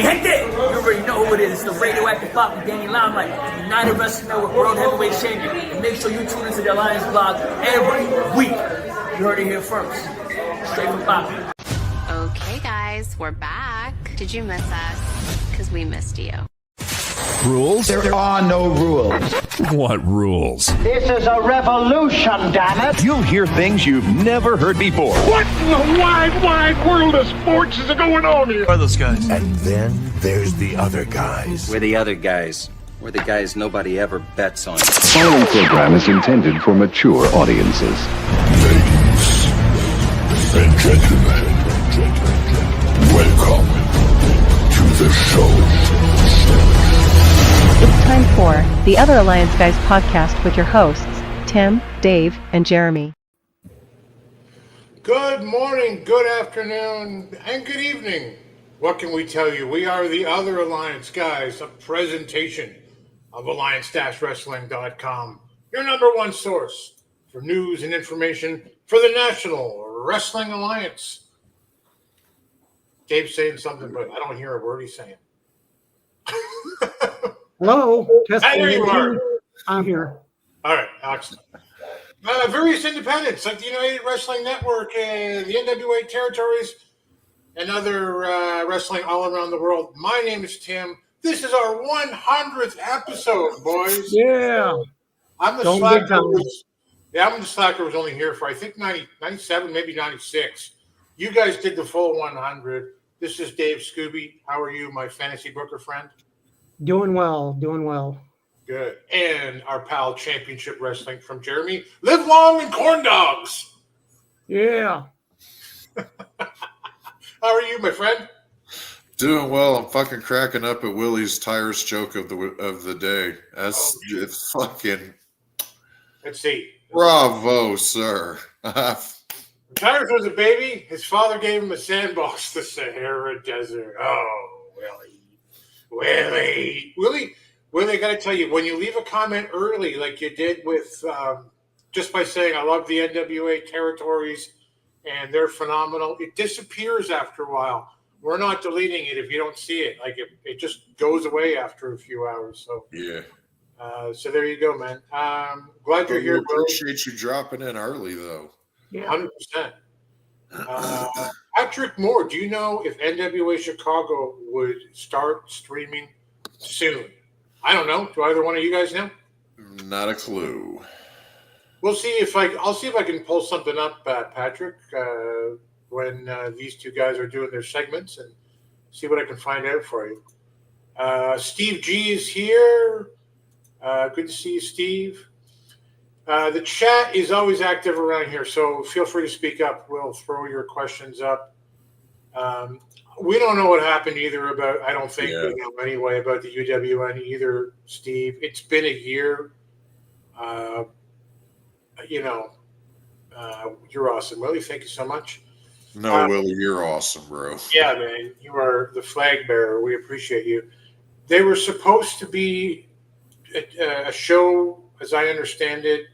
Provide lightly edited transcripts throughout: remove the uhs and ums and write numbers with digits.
Gente! You already know who it is. It's the radioactive pop with Danny Limelight, United Wrestling Network World Heavyweight Champion. And make sure you tune into the Alliance blog every week. You heard it here first. Straight from Bobby. Okay, guys, we're back. Did you miss us? Because we missed you. Rules? There are no rules. What rules? This is a revolution, damn it! You'll hear things you've never heard before. What in the wide world of sports is going on here? Who are those guys? And then there's the other guys. We're the other guys. We're the guys nobody ever bets on. The following program is intended for mature audiences. Ladies and gentlemen, welcome to the show. It's time for the Other Alliance Guys podcast with your hosts, Tim, Dave, and Jeremy. Good morning, good afternoon, and good evening. What can we tell you? We are the Other Alliance Guys, a presentation of Alliance-Wrestling.com, your number one source for news and information for the National Wrestling Alliance. Dave's saying something, but I don't hear a word he's saying. Hello. There you are. I'm here. All right, excellent. Various independents like the United Wrestling Network and the NWA territories and other wrestling all around the world. My name is Tim. This is our 100th episode, boys. Yeah. I'm the slacker who was only here for, I think, 97, maybe 96. You guys did the full 100. This is Dave Scooby. How are you, my fantasy booker friend? Doing well. Good. And our pal Championship Wrestling from Jeremy. Live long and corn dogs. Yeah. How are you, my friend? Doing well. I'm fucking cracking up at Willie's tires joke of the day. It's fucking. Let's see. Bravo, sir. Tires was a baby. His father gave him a sandbox, the Sahara Desert. Oh, Willie, I got to tell you, when you leave a comment early, like you did with just by saying, I love the NWA territories and they're phenomenal, it disappears after a while. We're not deleting it if you don't see it. Like it just goes away after a few hours. So yeah. So there you go, man. Glad you're here. Appreciate you dropping in early, though. Yeah. 100%. Patrick Moore, do you know if NWA Chicago would start streaming soon? I don't know. Do either one of you guys know? Not a clue. We'll see I'll see if I can pull something up, Patrick, when these two guys are doing their segments and see what I can find out for you. Steve G is here. Good to see you, Steve. The chat is always active around here, so feel free to speak up. We'll throw your questions up. We don't know what happened either about, I don't think we know anyway, about the UWN either, Steve. It's been a year. You're awesome, Willie. Thank you so much. No, Willie, you're awesome, bro. Yeah, man. You are the flag bearer. We appreciate you. They were supposed to be a show, as I understand it,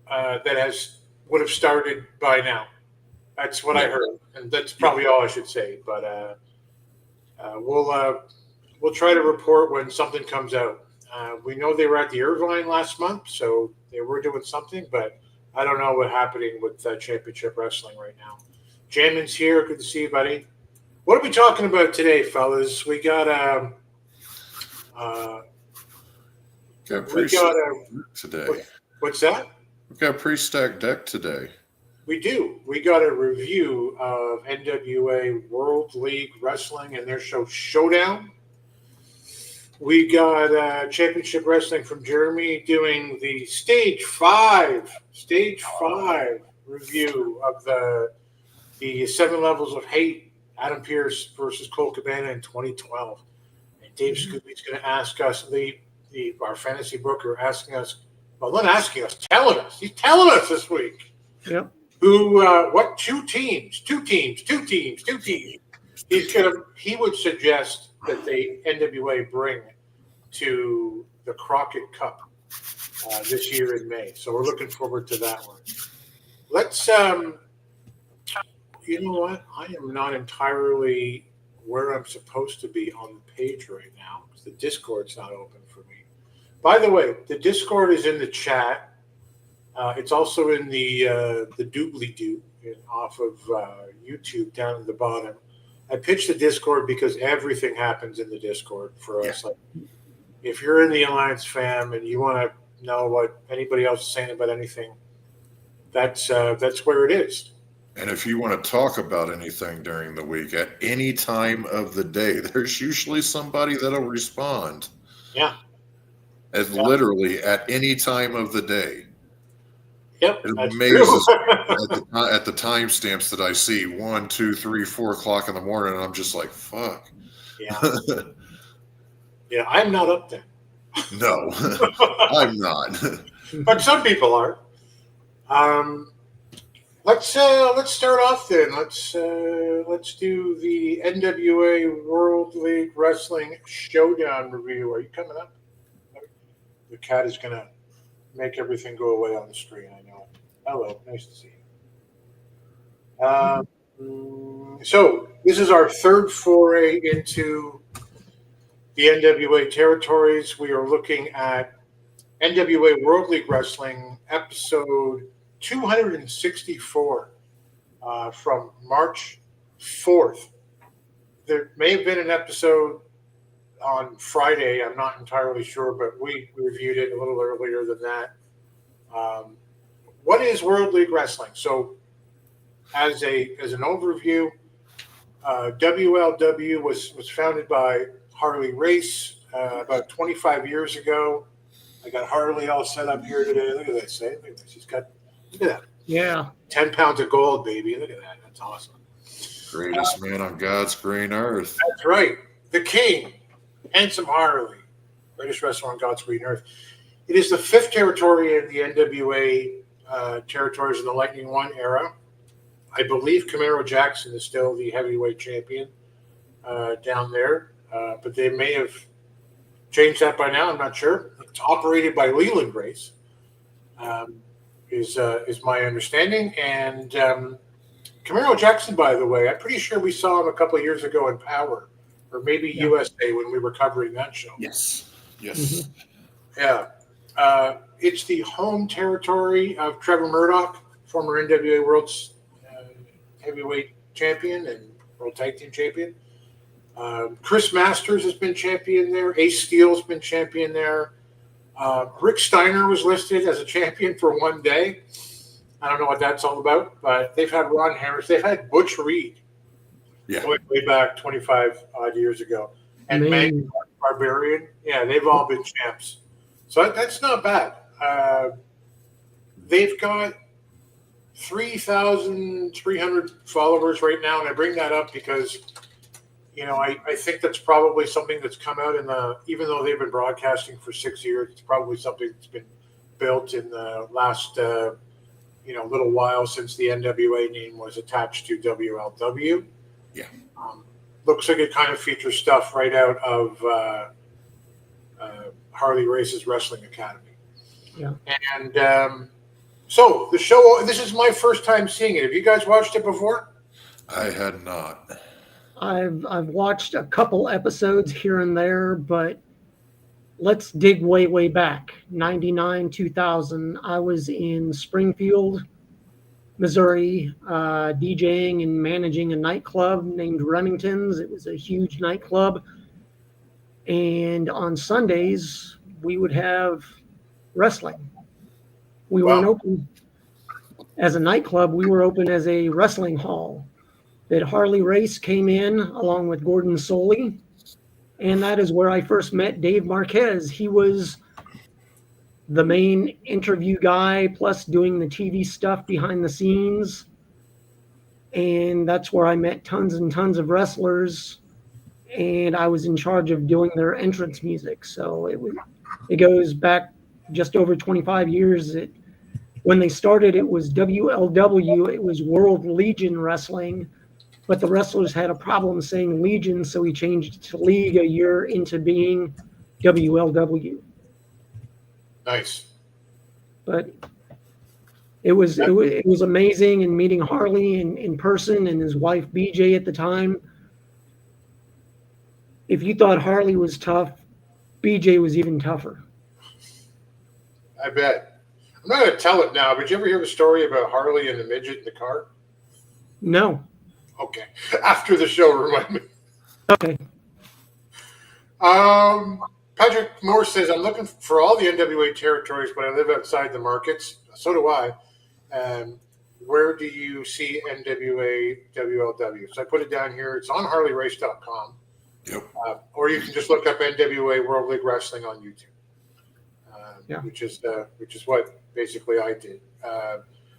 that would have started by now. That's what I heard, and that's probably all I should say. But we'll try to report when something comes out. We know they were at the Irvine last month, so they were doing something, but I don't know what's happening with Championship Wrestling right now. Jamin's here. Good to see you, buddy. What are we talking about today, fellas? We got today. What's that? We've got a pre-stacked deck today. We do. We got a review of NWA World League Wrestling and their show Showdown. We got Championship Wrestling from Jeremy doing the Stage 5 review of the 7 Levels of Hate, Adam Pearce versus Colt Cabana in 2012. And Dave Scooby's going to ask us, our fantasy booker, asking us, well, not asking us, telling us. He's telling us this week. Yep. What two teams. He would suggest that the NWA bring to the Crockett Cup this year in May. So we're looking forward to that one. Let's, you know what? I am not entirely where I'm supposed to be on the page right now because the Discord's not open for me. By the way, the Discord is in the chat. It's also in the doobly-doo off of YouTube down at the bottom. I pitched the Discord because everything happens in the Discord for us. Like, if you're in the Alliance fam and you want to know what anybody else is saying about anything, that's where it is. And if you want to talk about anything during the week at any time of the day, there's usually somebody that'll respond. Yeah. As literally at any time of the day. Yep. It that's amazes true. me at the timestamps that I see 1, 2, 3, 4 o'clock in the morning, and I'm just like, fuck. Yeah. Yeah, I'm not up there. No, I'm not. But some people are. Let's start off then. Let's do the NWA World League Wrestling Showdown review. Are you coming up? The cat is gonna make everything go away on the screen. I know. Hello, nice to see you. So this is our third foray into the NWA territories. We are looking at NWA World League Wrestling episode 264 from March 4th. There may have been an episode on Friday. I'm not entirely sure, but we reviewed it a little earlier than that. What is World League Wrestling? So as an overview, WLW was founded by Harley Race about 25 years ago. I got Harley all set up here today. Look at that. Look at this. Look at that. Yeah. 10 pounds of gold, baby. Look at that. That's awesome. Greatest man on God's green earth. That's right. The King. Handsome Harley. Greatest wrestler on God's green earth. It is the fifth territory in the NWA territories in the Lightning One era. I believe Camaro Jackson is still the heavyweight champion down there. But they may have changed that by now. I'm not sure. It's operated by Leland Grace, is my understanding. And Camaro Jackson, by the way, I'm pretty sure we saw him a couple of years ago in Power, or maybe USA when we were covering that show. Yes. Mm-hmm. Yeah. It's the home territory of Trevor Murdoch, former NWA World's heavyweight champion and World Tag Team champion. Chris Masters has been champion there. Ace Steele's been champion there. Rick Steiner was listed as a champion for one day. I don't know what that's all about, but they've had Ron Harris. They've had Butch Reed. Yeah. Way back 25 odd years ago. And Manny Barbarian. Yeah, they've all been champs. So that's not bad. They've got 3,300 followers right now, and I bring that up because I think that's probably something that's come out even though they've been broadcasting for 6 years, it's probably something that's been built in the last, little while since the NWA name was attached to WLW. Yeah. Looks like it kind of features stuff right out of Harley Race's Wrestling Academy. Yeah. And so the show, this is my first time seeing it. Have you guys watched it before? I had not. I've watched a couple episodes here and there, but let's dig way back. 99, 2000, I was in Springfield, Missouri, DJing and managing a nightclub named Remington's. It was a huge nightclub. And on Sundays, we would have wrestling. We weren't open as a nightclub. We were open as a wrestling hall. That Harley Race came in along with Gordon Soley. And that is where I first met Dave Marquez. He was the main interview guy, plus doing the TV stuff behind the scenes. And that's where I met tons and tons of wrestlers. And I was in charge of doing their entrance music. So it goes back just over 25 years. When they started, it was WLW. It was World Legion Wrestling. But the wrestlers had a problem saying Legion, so he changed it to League a year into being WLW. Nice. But it was amazing, and meeting Harley in person and his wife BJ at the time. if you thought Harley was tough, BJ was even tougher. I bet. I'm not going to tell it now, but did you ever hear the story about Harley and the midget in the car? No. Okay. After the show, remind me. Okay. Patrick Moore says, I'm looking for all the NWA territories, but I live outside the markets. So do I. Where do you see NWA WLW? So I put it down here. It's on HarleyRace.com. Yep. Or you can just look up NWA World League Wrestling on YouTube, which is what basically I did.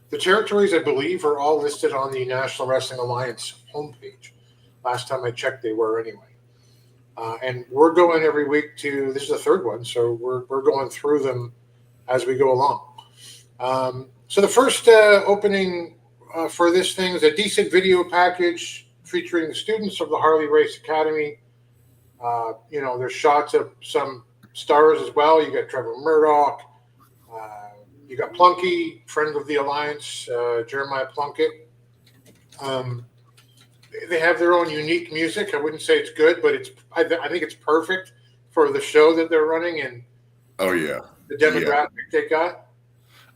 The territories, I believe, are all listed on the National Wrestling Alliance homepage. Last time I checked, they were anyway. And we're going every week to, this is the third one, so we're going through them as we go along. So the first opening for this thing is a decent video package featuring the students of the Harley Race Academy. There's shots of some stars as well. You got Trevor Murdoch. You got Plunky, friend of the Alliance, Jeremiah Plunkett. They have their own unique music. I wouldn't say it's good, but I think it's perfect for the show that they're running and the demographic they got.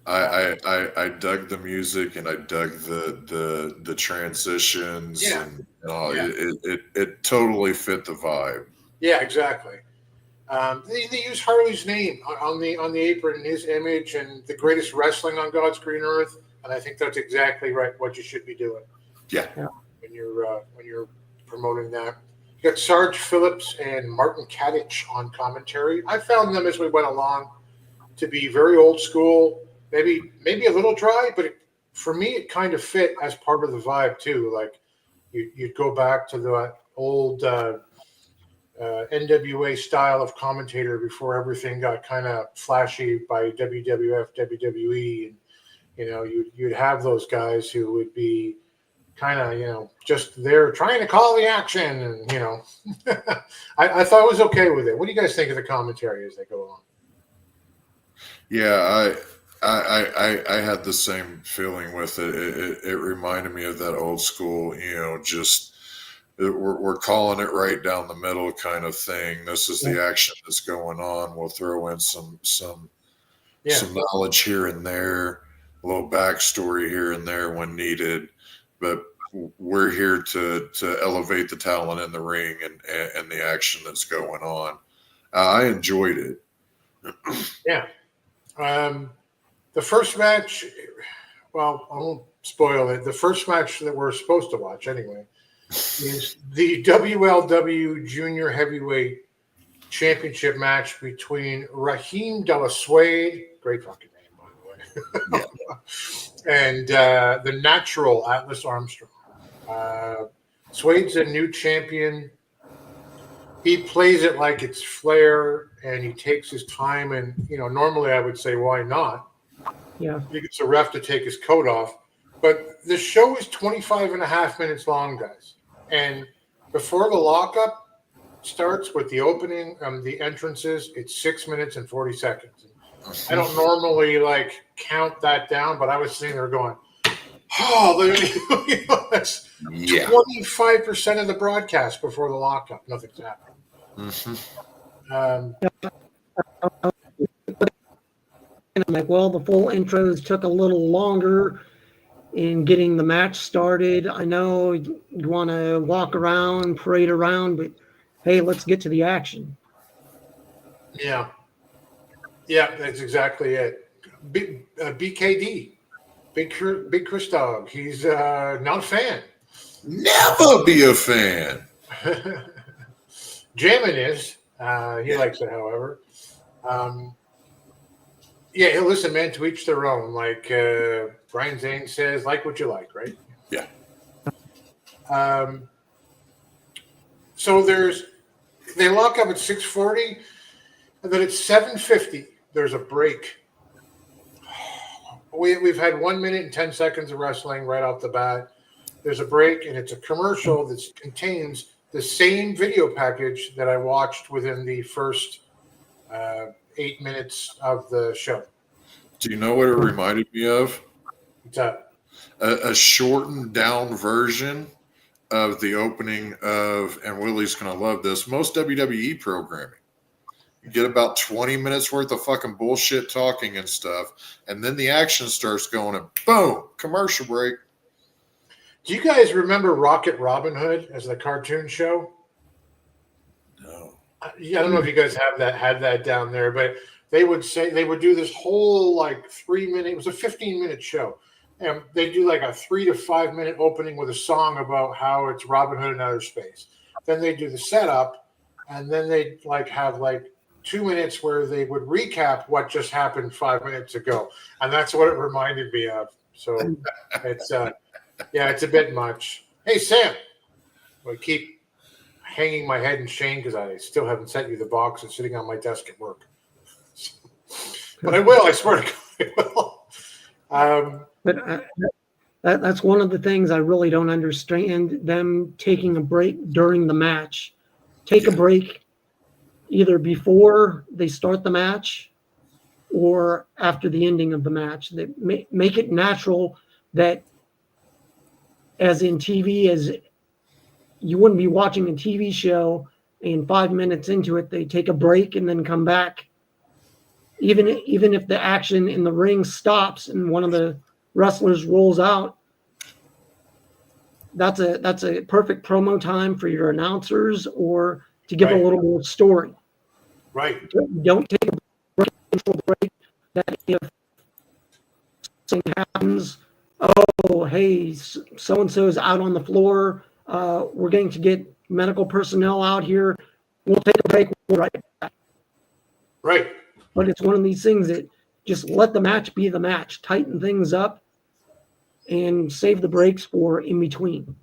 I dug the music and I dug the transitions and all. It totally fit the vibe. Yeah, exactly. They use Harley's name on the apron, his image, and the greatest wrestling on God's green earth. And I think that's exactly right what you should be doing. Yeah. When you're promoting that. You got Sarge Phillips and Martin Kadich on commentary. I found them as we went along to be very old school, maybe a little dry, but for me it kind of fit as part of the vibe too. Like you'd go back to the old NWA style of commentator before everything got kind of flashy by WWF, WWE, and you'd have those guys who would be kind of just there trying to call the action, and I thought it was okay with it. What do you guys think of the commentary as they go along? Yeah, I had the same feeling with it. It reminded me of that old school, just. We're calling it right down the middle kind of thing. This is the action that's going on. We'll throw in some knowledge here and there, a little backstory here and there when needed, but we're here to elevate the talent in the ring and the action that's going on. I enjoyed it. Yeah. The first match, well, I won't spoil it. The first match that we're supposed to watch anyway is the WLW Junior Heavyweight Championship match between Raheem De La Suede, great fucking name, by the way, and the Natural Atlas Armstrong. Suede's a new champion. He plays it like it's Flair, and he takes his time. And normally I would say, why not? Yeah, he gets a ref to take his coat off. But the show is 25 and a half minutes long, guys. And before the lockup starts with the opening, the entrances, it's 6 minutes and 40 seconds. I don't normally count that down, but I was sitting there going, that's 25% of the broadcast before the lockup. Nothing's happening. And I'm like, well, the full intros took a little longer in getting the match started. I know you want to walk around, parade around, but hey, let's get to the action. Yeah, that's exactly it. BKD, Big Chris Dog. He's not a fan. Never be a fan. Jamin is. He likes it, however. Yeah, listen, man, to each their own. Like Brian Zane says, like what you like, right? Yeah. So they lock up at 6:40, and then at 7:50, there's a break. We've had 1 minute and 10 seconds of wrestling right off the bat. There's a break, and it's a commercial that contains the same video package that I watched within the first 8 minutes of the show. Do you know what it reminded me of? What's that? A shortened down version of the opening of, and Willie's going to love this, most WWE programming. You get about 20 minutes worth of fucking bullshit talking and stuff, and then the action starts going, and boom, commercial break. Do you guys remember Rocket Robin Hood as the cartoon show? No. I don't know if you guys had that down there, but they would do this whole like 3 minute. It was a 15-minute show, and they do like a 3 to 5 minute opening with a song about how it's Robin Hood in outer space. Then they do the setup, and then they like have like 2 minutes where they would recap what just happened 5 minutes ago, and that's what it reminded me of. So it's it's a bit much. Hey Sam, I keep hanging my head in shame because I still haven't sent you the box. It's sitting on my desk at work, but I will. I swear to God, I will. But that's one of the things I really don't understand. Them taking a break during the match. Take a break either before they start the match or after the ending of the match. They make it natural that, as in TV, as you wouldn't be watching a TV show and 5 minutes into it, they take a break and then come back. Even if the action in the ring stops and one of the wrestlers rolls out, that's a perfect promo time for your announcers or to give a little more story. Right. Don't take a break. That if something happens, oh, hey, so-and-so is out on the floor. We're going to get medical personnel out here. We'll take a break. We'll right back. Right. But it's one of these things that just let the match be the match. Tighten things up and save the breaks for in between.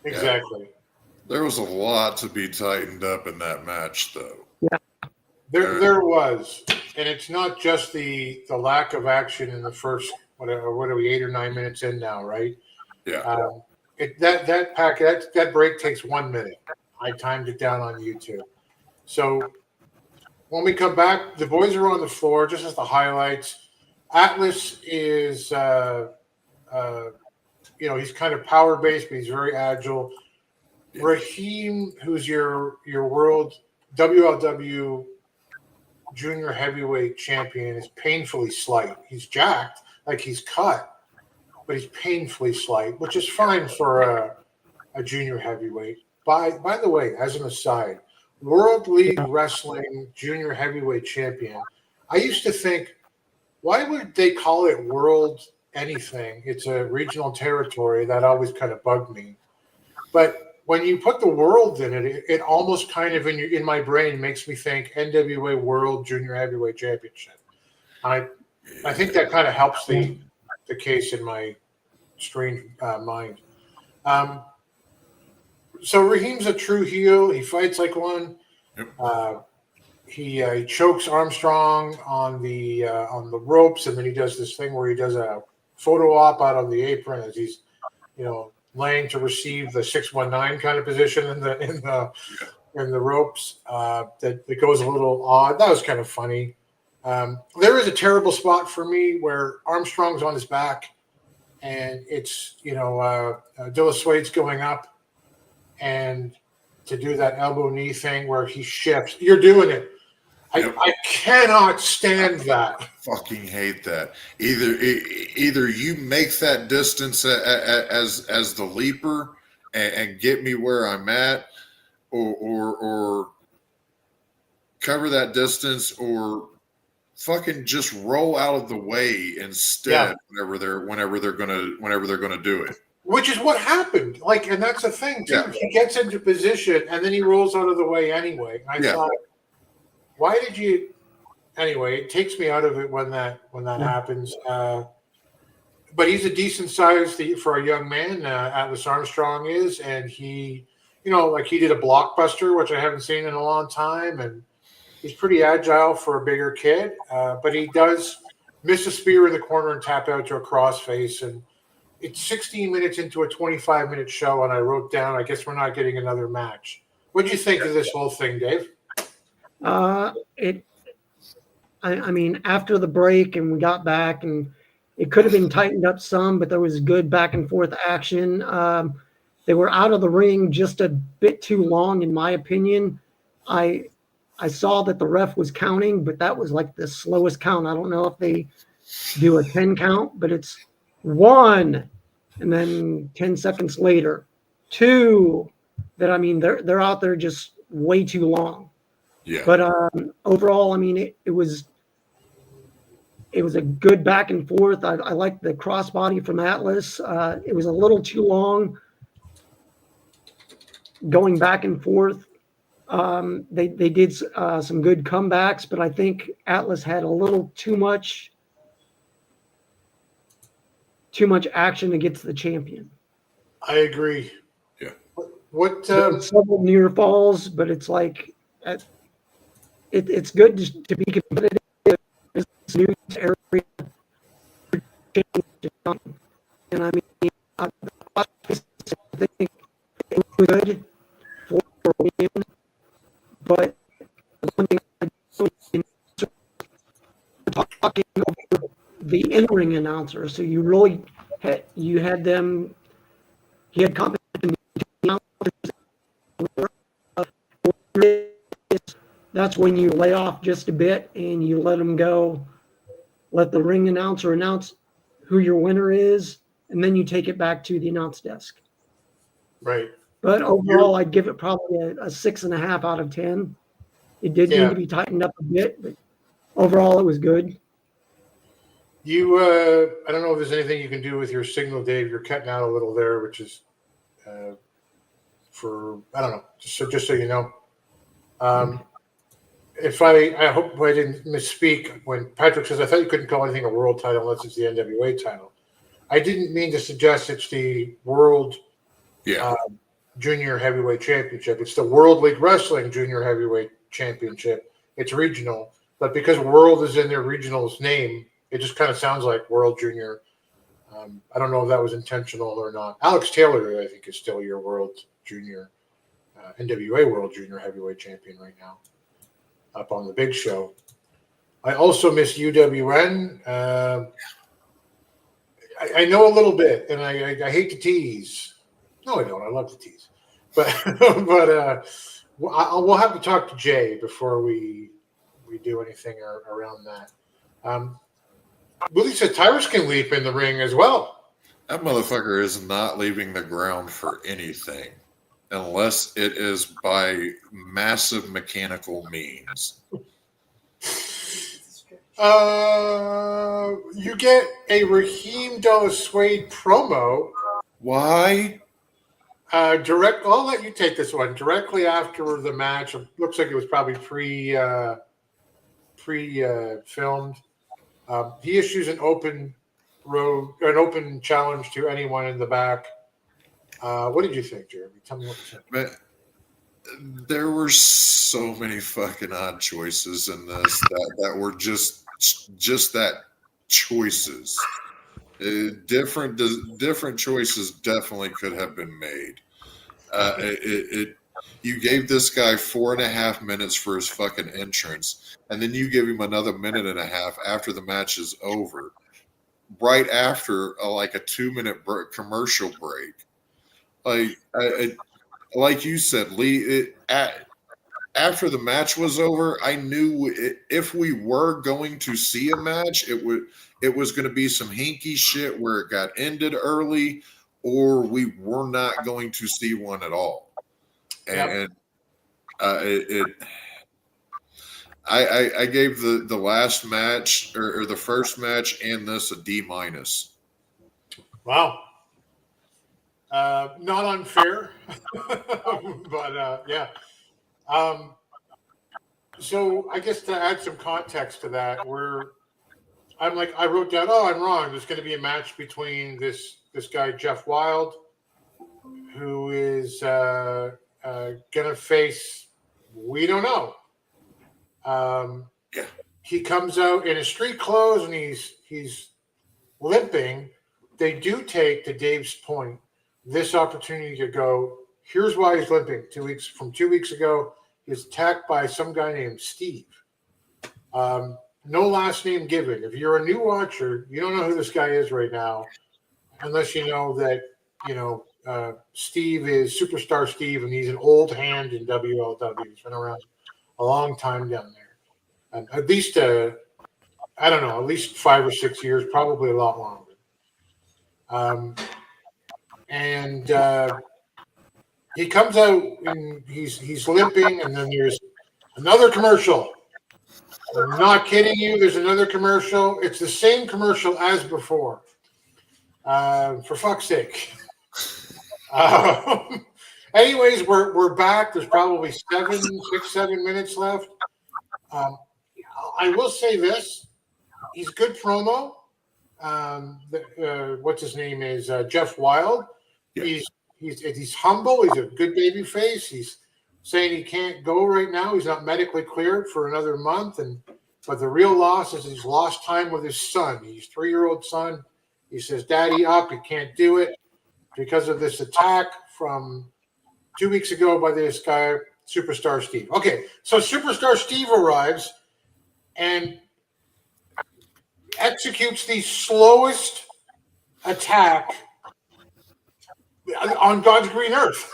Exactly. Yeah. There was a lot to be tightened up in that match, though. Yeah. There was. And it's not just the lack of action in the first, what are we, 8 or 9 minutes in now, right? Yeah. That break takes 1 minute. I timed it down on YouTube. So when we come back, the boys are on the floor, just as the highlights. Atlas is, he's kind of power-based, but he's very agile. Yeah. Raheem, who's your world WLW junior heavyweight champion, is painfully slight. He's jacked, like he's cut, but he's painfully slight, which is fine for a junior heavyweight. By the way, as an aside, World League Wrestling junior heavyweight champion. I used to think, why would they call it world anything? It's a regional territory. That always kind of bugged me. But when you put the world in it, it almost kind of in my brain makes me think NWA World Junior Heavyweight Championship. I think that kind of helps the case in my strange mind. So Raheem's a true heel. He fights like one. He chokes Armstrong on the ropes, and then he does this thing where he does a photo op out on the apron as he's, laying to receive the 619 kind of position in the ropes. That goes a little odd. That was kind of funny. There is a terrible spot for me where Armstrong's on his back, and it's Dilla Suede's going up, and to do that elbow knee thing where he shifts. You're doing it. I cannot stand that. Fucking hate that. Either you make that distance as the leaper and get me where I'm at, or cover that distance, or fucking just roll out of the way instead. Whenever they're gonna do it. Which is what happened. And that's the thing too. Yeah. He gets into position and then he rolls out of the way anyway. I thought, why did you? Anyway, it takes me out of it when that happens. But he's a decent size for a young man. Atlas Armstrong is, and he, he did a blockbuster, which I haven't seen in a long time, and he's pretty agile for a bigger kid. But he does miss a spear in the corner and tap out to a crossface, and it's 16 minutes into a 25-minute show, and I wrote down, I guess we're not getting another match. What do you think of this whole thing, Dave? I mean, after the break and we got back, and it could have been tightened up some, but there was good back and forth action. They were out of the ring just a bit too long, in my opinion. I saw that the ref was counting, but that was like the slowest count. I don't know if they do a 10 count, but it's 1, and then 10 seconds later, 2. That, I mean, they're out there just way too long. Yeah. But overall, I mean, it was a good back and forth. I liked the crossbody from Atlas. It was a little too long going back and forth. They did some good comebacks, but I think Atlas had a little too much action against the champion. I agree. Yeah. What several near falls, but it's like it's good to be competitive. It's new area, and I mean, I think it was good for win, but one thing I talking over the in-ring announcer, so you really had them. He had competition. That's when you lay off just a bit and you let them go. Let the ring announcer announce who your winner is, and then you take it back to the announce desk. Right. But overall, I'd give it probably a 6.5 out of 10. It did need to be tightened up a bit, but overall, it was good. You, I don't know if there's anything you can do with your signal, Dave. You're cutting out a little there, which is for, I don't know, just so you know. If I hope I didn't misspeak when Patrick says, I thought you couldn't call anything a world title unless it's the NWA title. I didn't mean to suggest it's the World Junior Heavyweight Championship. It's the World League Wrestling Junior Heavyweight Championship. It's regional, but because World is in their regional's name, it just kind of sounds like World Junior. I don't know if that was intentional or not. Alex Taylor, I think, is still your World Junior, NWA World Junior Heavyweight Champion right now, up on the big show. I also miss UWN. I know a little bit, and I hate to tease. No, I don't. I love to tease. But we'll have to talk to Jay before we do anything around that. Willie said Tyrus can leap in the ring as well. That motherfucker is not leaving the ground for anything unless it is by massive mechanical means. You get a Raheem Suede promo. Why? I'll let you take this one. Directly after the match, it looks like it was probably pre-filmed. He issues an open challenge to anyone in the back. What did you think, Jeremy? Tell me what you think. There were so many fucking odd choices in this that were just that choices. Different choices definitely could have been made. You gave this guy 4.5 minutes for his fucking entrance, and then you give him another 1.5 minutes after the match is over, right after like a 2-minute commercial break. Like you said, Lee, after the match was over, I knew if we were going to see a match, it was going to be some hinky shit where it got ended early, or we were not going to see one at all. And I gave the last match or the first match and this a D-. Wow. Not unfair, but yeah. So I guess to add some context to that, I wrote down, I'm wrong. There's going to be a match between this guy, Jeff Wild, who is going to face, we don't know. He comes out in his street clothes and he's limping. They do take, to Dave's point, this opportunity to go, here's why he's limping. 2 weeks ago, he was attacked by some guy named Steve. No last name given. If you're a new watcher, you don't know who this guy is right now, unless you know that, Steve is Superstar Steve, and he's an old hand in WLW. He's been around a long time down there. At least, I don't know, at least 5 or 6 years, probably a lot longer. And he comes out and he's limping, and then there's another commercial. I'm not kidding you. There's another commercial. It's the same commercial as before. For fuck's sake. Anyways, we're back. There's probably 7 minutes left. I will say this: he's good promo. What's his name is Jeff Wild. Yeah. He's humble. He's a good baby face. He's saying he can't go right now. He's not medically cleared for another month, but the real loss is he's lost time with his son. His 3-year-old son. He says, "Daddy, up! You can't do it because of this attack from 2 weeks ago by this guy, Superstar Steve." Okay, so Superstar Steve arrives and executes the slowest attack on God's green earth.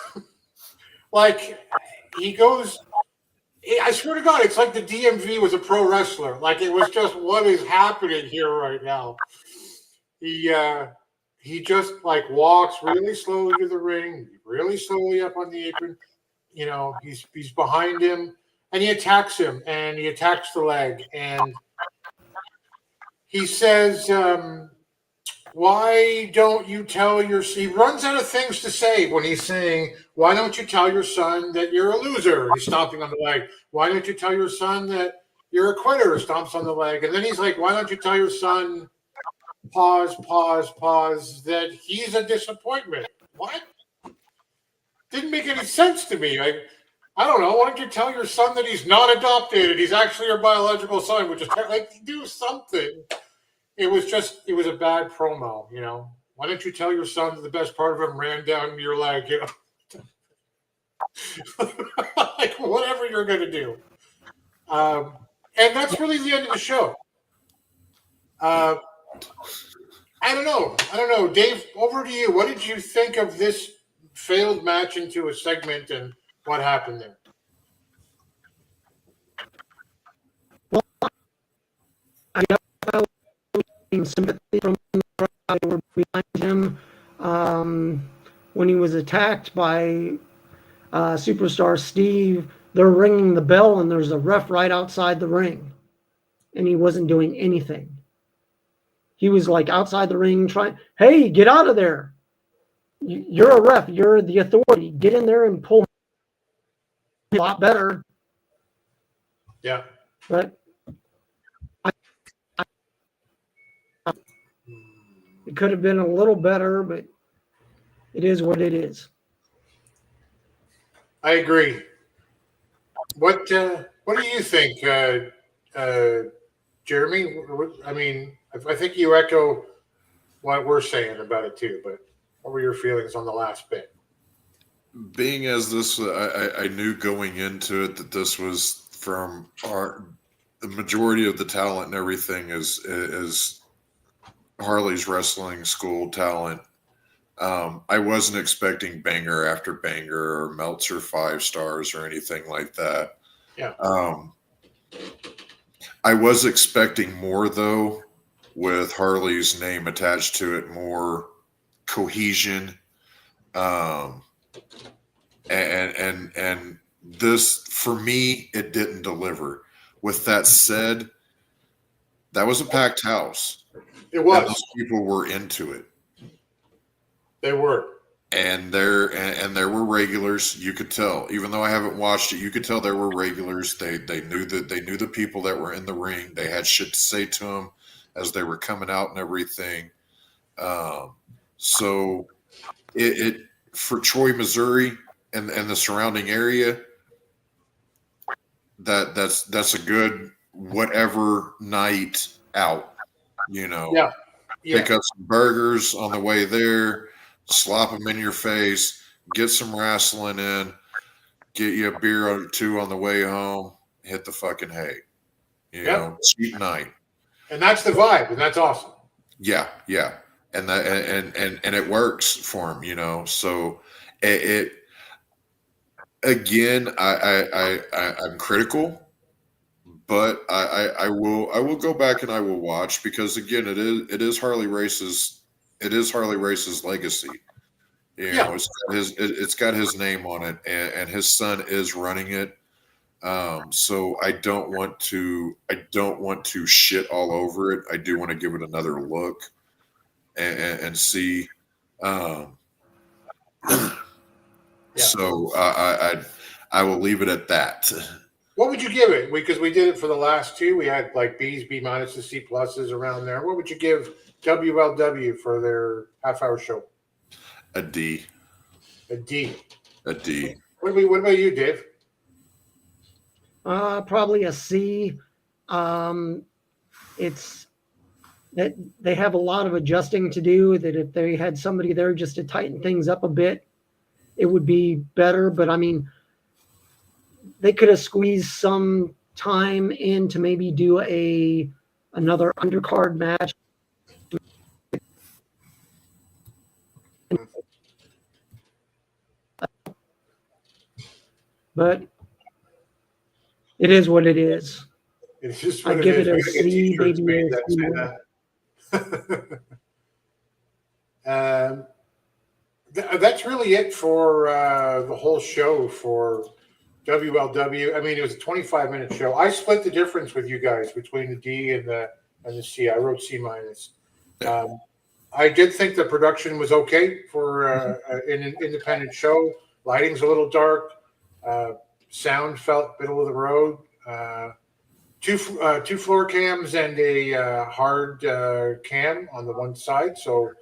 Like, he goes, I swear to God, it's like the DMV was a pro wrestler. Like, it was just, what is happening here right now? He just like walks really slowly to the ring, really slowly up on the apron. You know, he's behind him, and he attacks him, and he attacks the leg, and he says, "Why don't you tell your?" He runs out of things to say when he's saying, "Why don't you tell your son that you're a loser?" He's stomping on the leg. "Why don't you tell your son that you're a quitter?" Stomps on the leg, and then he's like, "Why don't you tell your son?" Pause, that he's a disappointment. What? Didn't make any sense to me. I don't know. Why don't you tell your son that he's not adopted and he's actually your biological son? Which is like, do something. It was a bad promo, you know. Why don't you tell your son that the best part of him ran down your leg, you know? Like, whatever you're going to do. And that's really the end of the show. I don't know. Dave, over to you. What did you think of this failed match into a segment and what happened there? Well, I got sympathy from the crowd who were behind him. When he was attacked by Superstar Steve, they're ringing the bell and there's a ref right outside the ring. And he wasn't doing anything. He was like outside the ring trying, "Hey, get out of there. You're a ref. You're the authority. Get in there and pull him." A lot better. Yeah. But it could have been a little better, but it is what it is. I agree. What do you think, Jeremy? I mean, I think you echo what we're saying about it too, but what were your feelings on the last bit? Being as this, I knew going into it that this was from the majority of the talent and everything is Harley's wrestling school talent. I wasn't expecting banger after banger or Meltzer 5 stars or anything like that. Yeah. I was expecting more though, with Harley's name attached to it, more cohesion. And this, for me, it didn't deliver. With that said, that was a packed house. It was. Those people were into it. They were. And there were regulars. You could tell, even though I haven't watched it, you could tell there were regulars. They knew the people that were in the ring. They had shit to say to them as they were coming out and everything. So it for Troy, Missouri, and the surrounding area, that's a good whatever night out. You know, yeah. Pick up some burgers on the way there. Slop them in your face, get some wrestling in, get you a beer or two on the way home, hit the fucking hay. You know, cheap night. And that's the vibe, and that's awesome. Yeah. and it works for him, you know. So it again, I'm critical, but I will go back and I will watch, because again, it is Harley Race's legacy. You know, it's got his name on it, and his son is running it. So I don't want to shit all over it. I do want to give it another look and see. So I will leave it at that. What would you give it? Because we did it for the last two. We had like B's, B minuses, C pluses around there. What would you give WLW for their half-hour show? A D. A D. A D. What about you, Dave? Probably a C. It's that they have a lot of adjusting to do. That if they had somebody there just to tighten things up a bit, it would be better. But I mean, they could have squeezed some time in to maybe do another undercard match. But it is what it is. It's just what I'd give it a C, maybe a C. That's really it for the whole show for WLW. I mean, it was a 25-minute show. I split the difference with you guys between the D and the C. I wrote C minus. I did think the production was okay for an independent show. Lighting's a little dark. Sound felt middle of the road. Two floor cams and a hard cam on the one side. So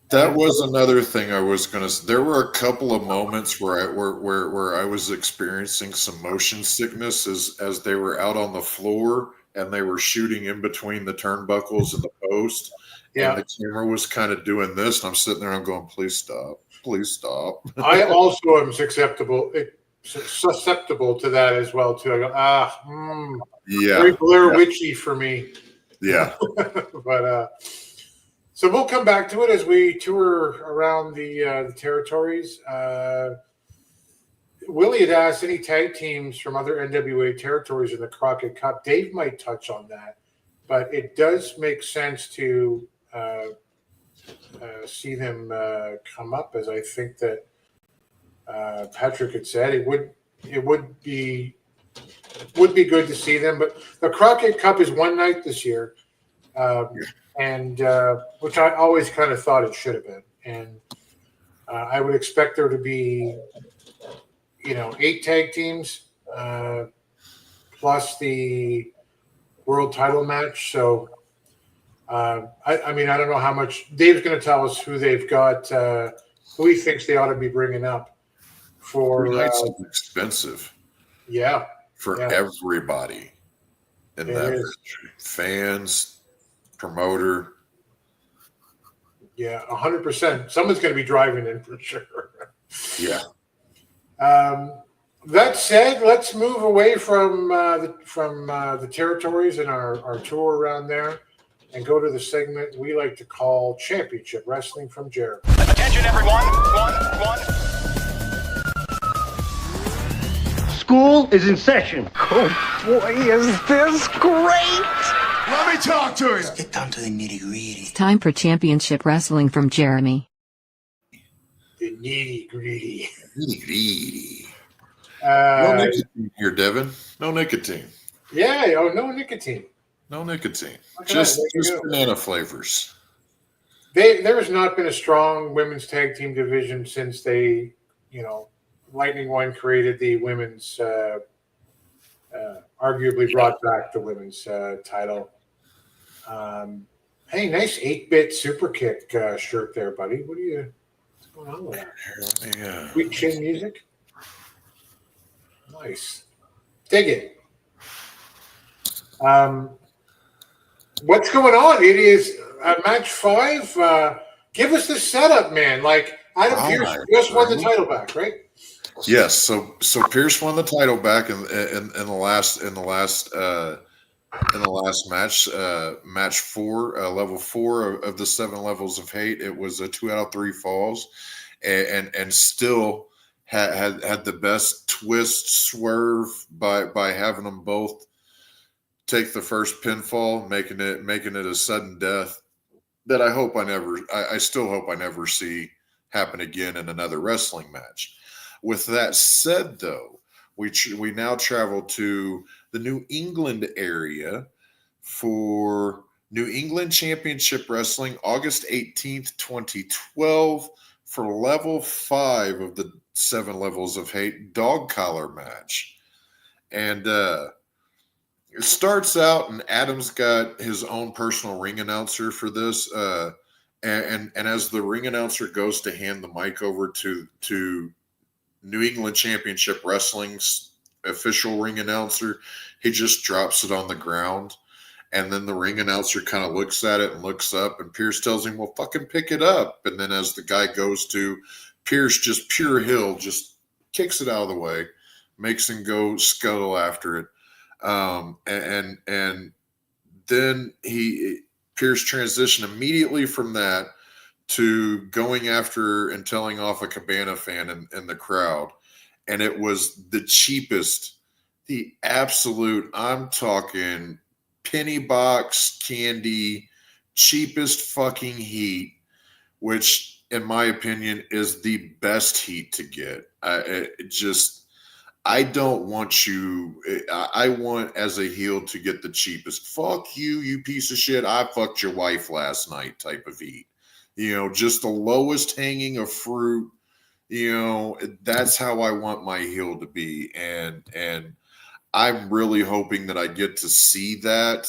that was another thing I was going to. There were a couple of moments where I was experiencing some motion sickness as they were out on the floor and they were shooting in between the turnbuckles and the post. Yeah. And the camera was kind of doing this, and I'm sitting there and I'm going, please stop. Please stop. I also am susceptible to that as well too. I go, yeah, very Blair Witchy for me. Yeah. But so we'll come back to it as we tour around the territories. Willie had asked any tag teams from other NWA territories in the Crockett Cup. Dave might touch on that, but it does make sense to see them come up, as I think that Patrick had said. It would be good to see them, but the Crockett Cup is one night this year, and which I always kind of thought it should have been, and I would expect there to be 8 tag teams plus the world title match. So I mean, I don't know how much Dave's going to tell us who they've got, who he thinks they ought to be bringing up for. It's expensive. Yeah. For everybody in that industry. Fans, promoter. Yeah, 100%. Someone's going to be driving in for sure. Yeah. That said, let's move away from the territories and our tour around there and go to the segment we like to call Championship Wrestling from Jericho. Attention, everyone. One. School is in session. Oh, boy, is this great! Let me talk to you. Let's get down to the nitty-gritty. It's time for Championship Wrestling from Jeremy. The nitty-gritty. Nitty-gritty. No nicotine here, Devin. No nicotine. Yeah, no nicotine. No nicotine. Just banana flavors. There has not been a strong women's tag team division since they, Lightning One created the women's, arguably brought back the women's title. Hey, nice 8-bit super kick shirt there, buddy. What's going on with that? Yeah. Sweet chin music. Nice. Dig it. What's going on? It is match 5. Give us the setup, man. Like Adam Pearce just won the title back, right? Yes. So Pearce won the title back in the last in the last match, match 4, level 4 of the 7 levels of hate. It was a 2 out of 3 falls, and still had the best twist swerve by having them both take the first pinfall, making it a sudden death that I still hope I never see happen again in another wrestling match. With that said, though, we now travel to the New England area for New England Championship Wrestling, August 18th, 2012, for level 5 of the 7 levels of hate dog collar match. And it starts out, and Adam's got his own personal ring announcer for this. And as the ring announcer goes to hand the mic over to New England Championship Wrestling's official ring announcer, he just drops it on the ground. And then the ring announcer kind of looks at it and looks up, and Pearce tells him, well, fucking pick it up. And then as the guy goes to, Pearce, just pure heel, just kicks it out of the way, makes him go scuttle after it. And then Pearce transitioned immediately from that to going after and telling off a Cabana fan in the crowd. And it was the cheapest, the absolute, I'm talking penny box candy, cheapest fucking heat, which in my opinion is the best heat to get. I don't want you. I want, as a heel, to get the cheapest. Fuck you, you piece of shit. I fucked your wife last night type of heat. Just the lowest hanging of fruit. That's how I want my heel to be. And I'm really hoping that I get to see that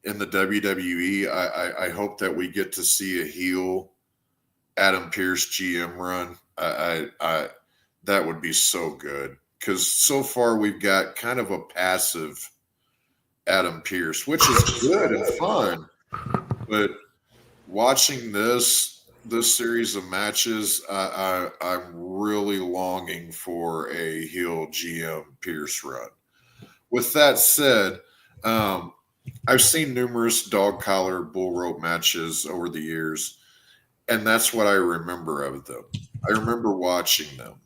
in the WWE. I hope that we get to see a heel Adam Pearce GM run. That would be so good. Because so far we've got kind of a passive Adam Pearce, which is good and fun. But watching this series of matches, I'm really longing for a heel GM Pearce run. With that said, I've seen numerous dog collar bull rope matches over the years, and that's what I remember of them. I remember watching them.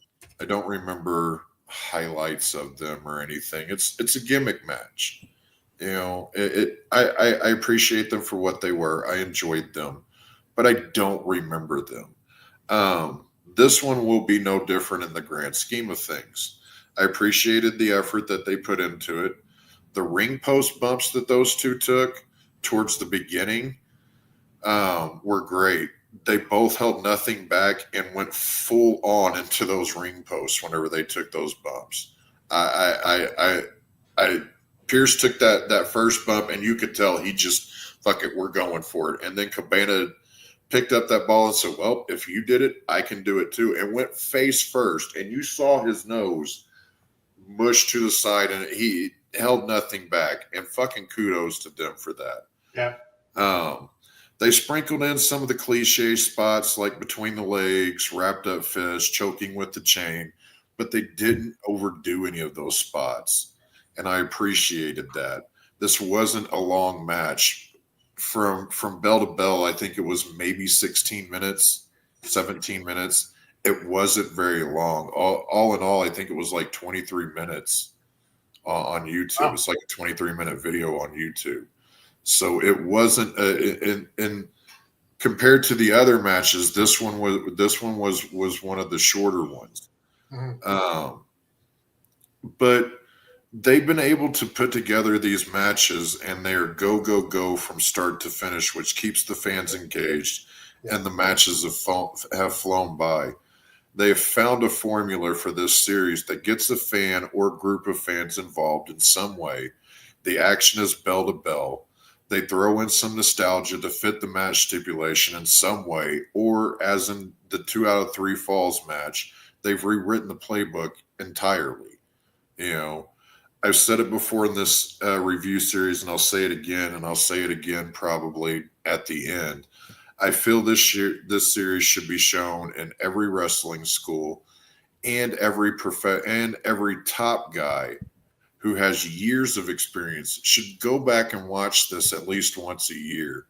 I don't remember highlights of them or anything. It's a gimmick match. I appreciate them for what they were. I enjoyed them, but I don't remember them. This one will be no different in the grand scheme of things. I appreciated the effort that they put into it. The ring post bumps that those two took towards the beginning were great. They both held nothing back and went full on into those ring posts whenever they took those bumps. Pearce took that first bump, and you could tell he just, fuck it, we're going for it. And then Cabana picked up that ball and said, well, if you did it, I can do it too. And went face first, and you saw his nose mush to the side, and he held nothing back. And fucking kudos to them for that. Yeah. They sprinkled in some of the cliche spots like between the legs, wrapped up fist, choking with the chain, but they didn't overdo any of those spots. And I appreciated that. This wasn't a long match. From bell to bell, I think it was maybe 16 minutes, 17 minutes. It wasn't very long. All in all, I think it was like 23 minutes on YouTube. Wow. It's like a 23-minute video on YouTube. So it wasn't in compared to the other matches. This one was one of the shorter ones. Mm-hmm. But they've been able to put together these matches, and they are go from start to finish, which keeps the fans engaged, and the matches have flown by. They have found a formula for this series that gets a fan or group of fans involved in some way. The action is bell to bell. They throw in some nostalgia to fit the match stipulation in some way, or as in the 2 out of 3 falls match, they've rewritten the playbook entirely. I've said it before in this review series, and I'll say it again, and I'll say it again probably at the end. I feel this series should be shown in every wrestling school and every top guy who has years of experience should go back and watch this at least once a year,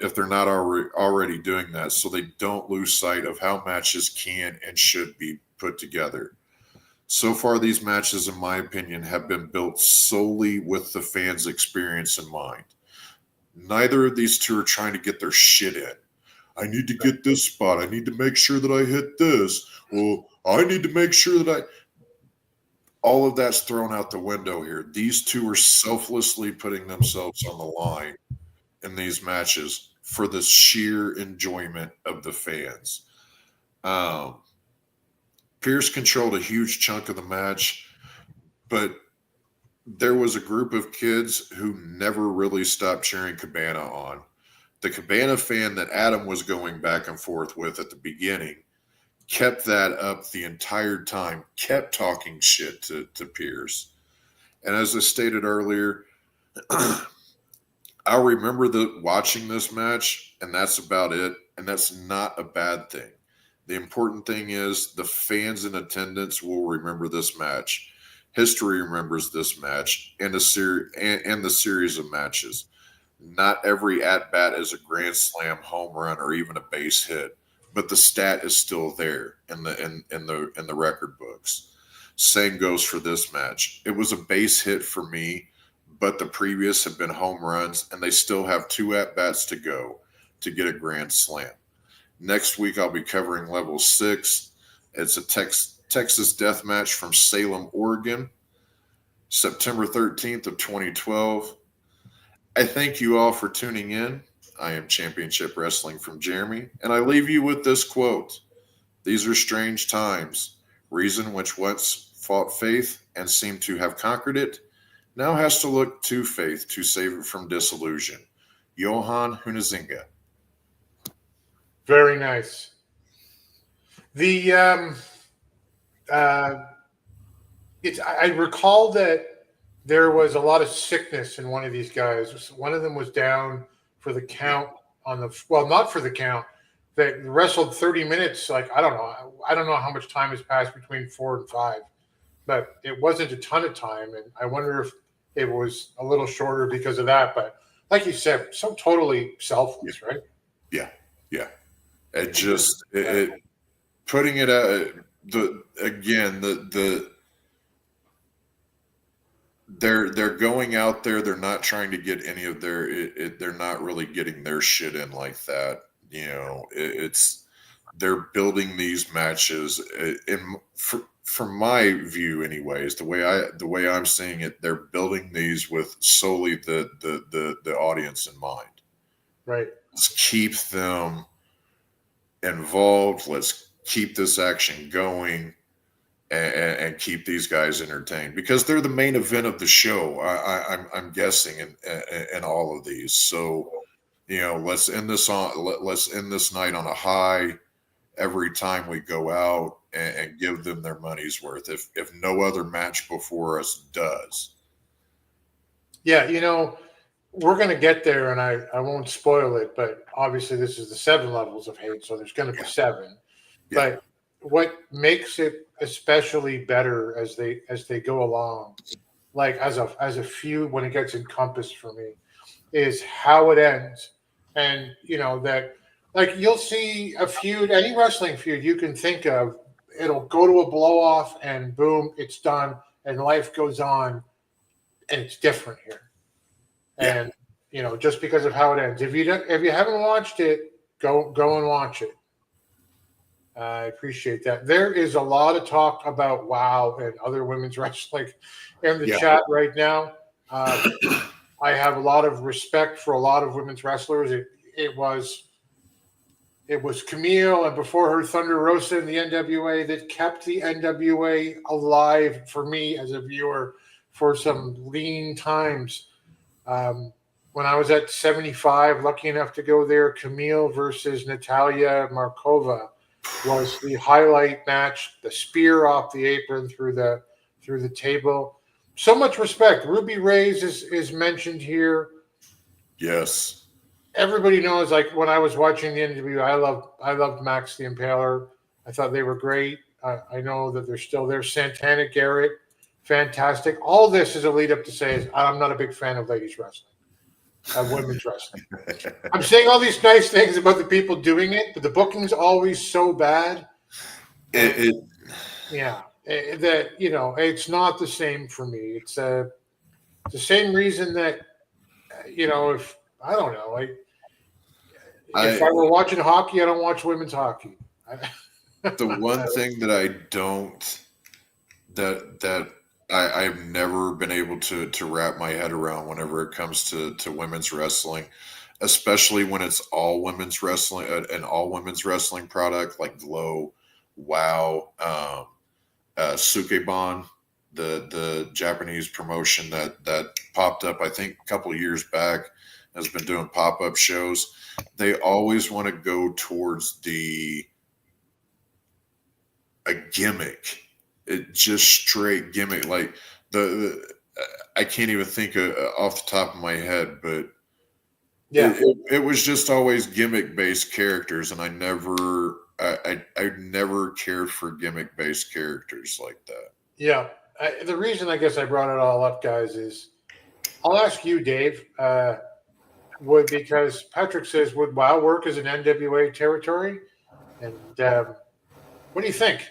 if they're not already doing that, so they don't lose sight of how matches can and should be put together. So far, these matches, in my opinion, have been built solely with the fans' experience in mind. Neither of these two are trying to get their shit in. I need to get this spot. I need to make sure that I hit this. Well, I need to make sure that all of that's thrown out the window here. These two are selflessly putting themselves on the line in these matches for the sheer enjoyment of the fans. Pearce controlled a huge chunk of the match, but there was a group of kids who never really stopped cheering Cabana on. The Cabana fan that Adam was going back and forth with at the beginning kept that up the entire time, kept talking shit to Pearce. And as I stated earlier, I'll remember watching this match, and that's about it. And that's not a bad thing. The important thing is the fans in attendance will remember this match. History remembers this match and the series of matches. Not every at-bat is a grand slam, home run, or even a base hit, but the stat is still there in the record books. Same goes for this match. It was a base hit for me, but the previous have been home runs, and they still have 2 at-bats to go to get a grand slam. Next week, I'll be covering Level 6. It's a Texas death match from Salem, Oregon, September 13th of 2012. I thank you all for tuning in. I am Championship Wrestling from Jeremy, and I leave you with this quote. These are strange times. Reason which once fought faith and seemed to have conquered it, now has to look to faith to save it from disillusion. Johan Hunezinga. Very nice. I recall that there was a lot of sickness in one of these guys. One of them was down for the count not for the count. They wrestled 30 minutes. Like, I don't know how much time has passed between 4 and 5, but it wasn't a ton of time. And I wonder if it was a little shorter because of that. But like you said, so totally selfless, right? Yeah. It just putting it out. They're going out there. They're not trying to get any of they're not really getting their shit in like that. You know, they're building these matches. From my view, anyways, the way I'm seeing it, they're building these with solely the audience in mind. Right. Let's keep them involved. Let's keep this action going. And keep these guys entertained because they're the main event of the show. I'm guessing in all of these. So, you know, let's end this night on a high every time we go out and give them their money's worth. If no other match before us does. Yeah, you know, we're going to get there, and I won't spoil it, but obviously this is the 7 levels of hate, so there's going to be 7. Yeah. But what makes it especially better as they go along, like as a feud when it gets encompassed for me, is how it ends. And you know that, like, you'll see a feud, any wrestling feud you can think of, it'll go to a blow off and boom, it's done, and life goes on, and it's different here. Yeah. And you know, just because of how it ends. If you haven't watched it, go and watch it. I appreciate that. There is a lot of talk about WOW and other women's wrestling in the chat right now. I have a lot of respect for a lot of women's wrestlers. It was Camille, and before her Thunder Rosa in the NWA, that kept the NWA alive for me as a viewer for some lean times. When I was at 75, lucky enough to go there, Camille versus Natalia Markova was the highlight match. The spear off the apron through the table. So much respect. Ruby Reyes is mentioned here. Yes. Everybody knows, like, when I was watching the NWA, I loved Max the Impaler. I thought they were great. I know that they're still there. Santana Garrett fantastic. All this is a lead up to say I'm not a big fan of ladies wrestling, women's wrestling. I'm saying all these nice things about the people doing it, but the booking's always so bad. That it's not the same for me. It's the same reason that if I don't know, if I were watching hockey, I don't watch women's hockey. The one thing that I don't that I've never been able to wrap my head around whenever it comes to women's wrestling, especially when it's all women's wrestling, an all women's wrestling product like Glow, WOW, Sukeban, the Japanese promotion that popped up, I think a couple of years back, has been doing pop-up shows. They always want to go towards a gimmick. It just straight gimmick. Like I can't even think off the top of my head, but it was just always gimmick-based characters, and I never cared for gimmick-based characters like that. Yeah. The reason I guess I brought it all up, guys, is I'll ask you, Dave, because Patrick says, would WOW work as an NWA territory? And what do you think?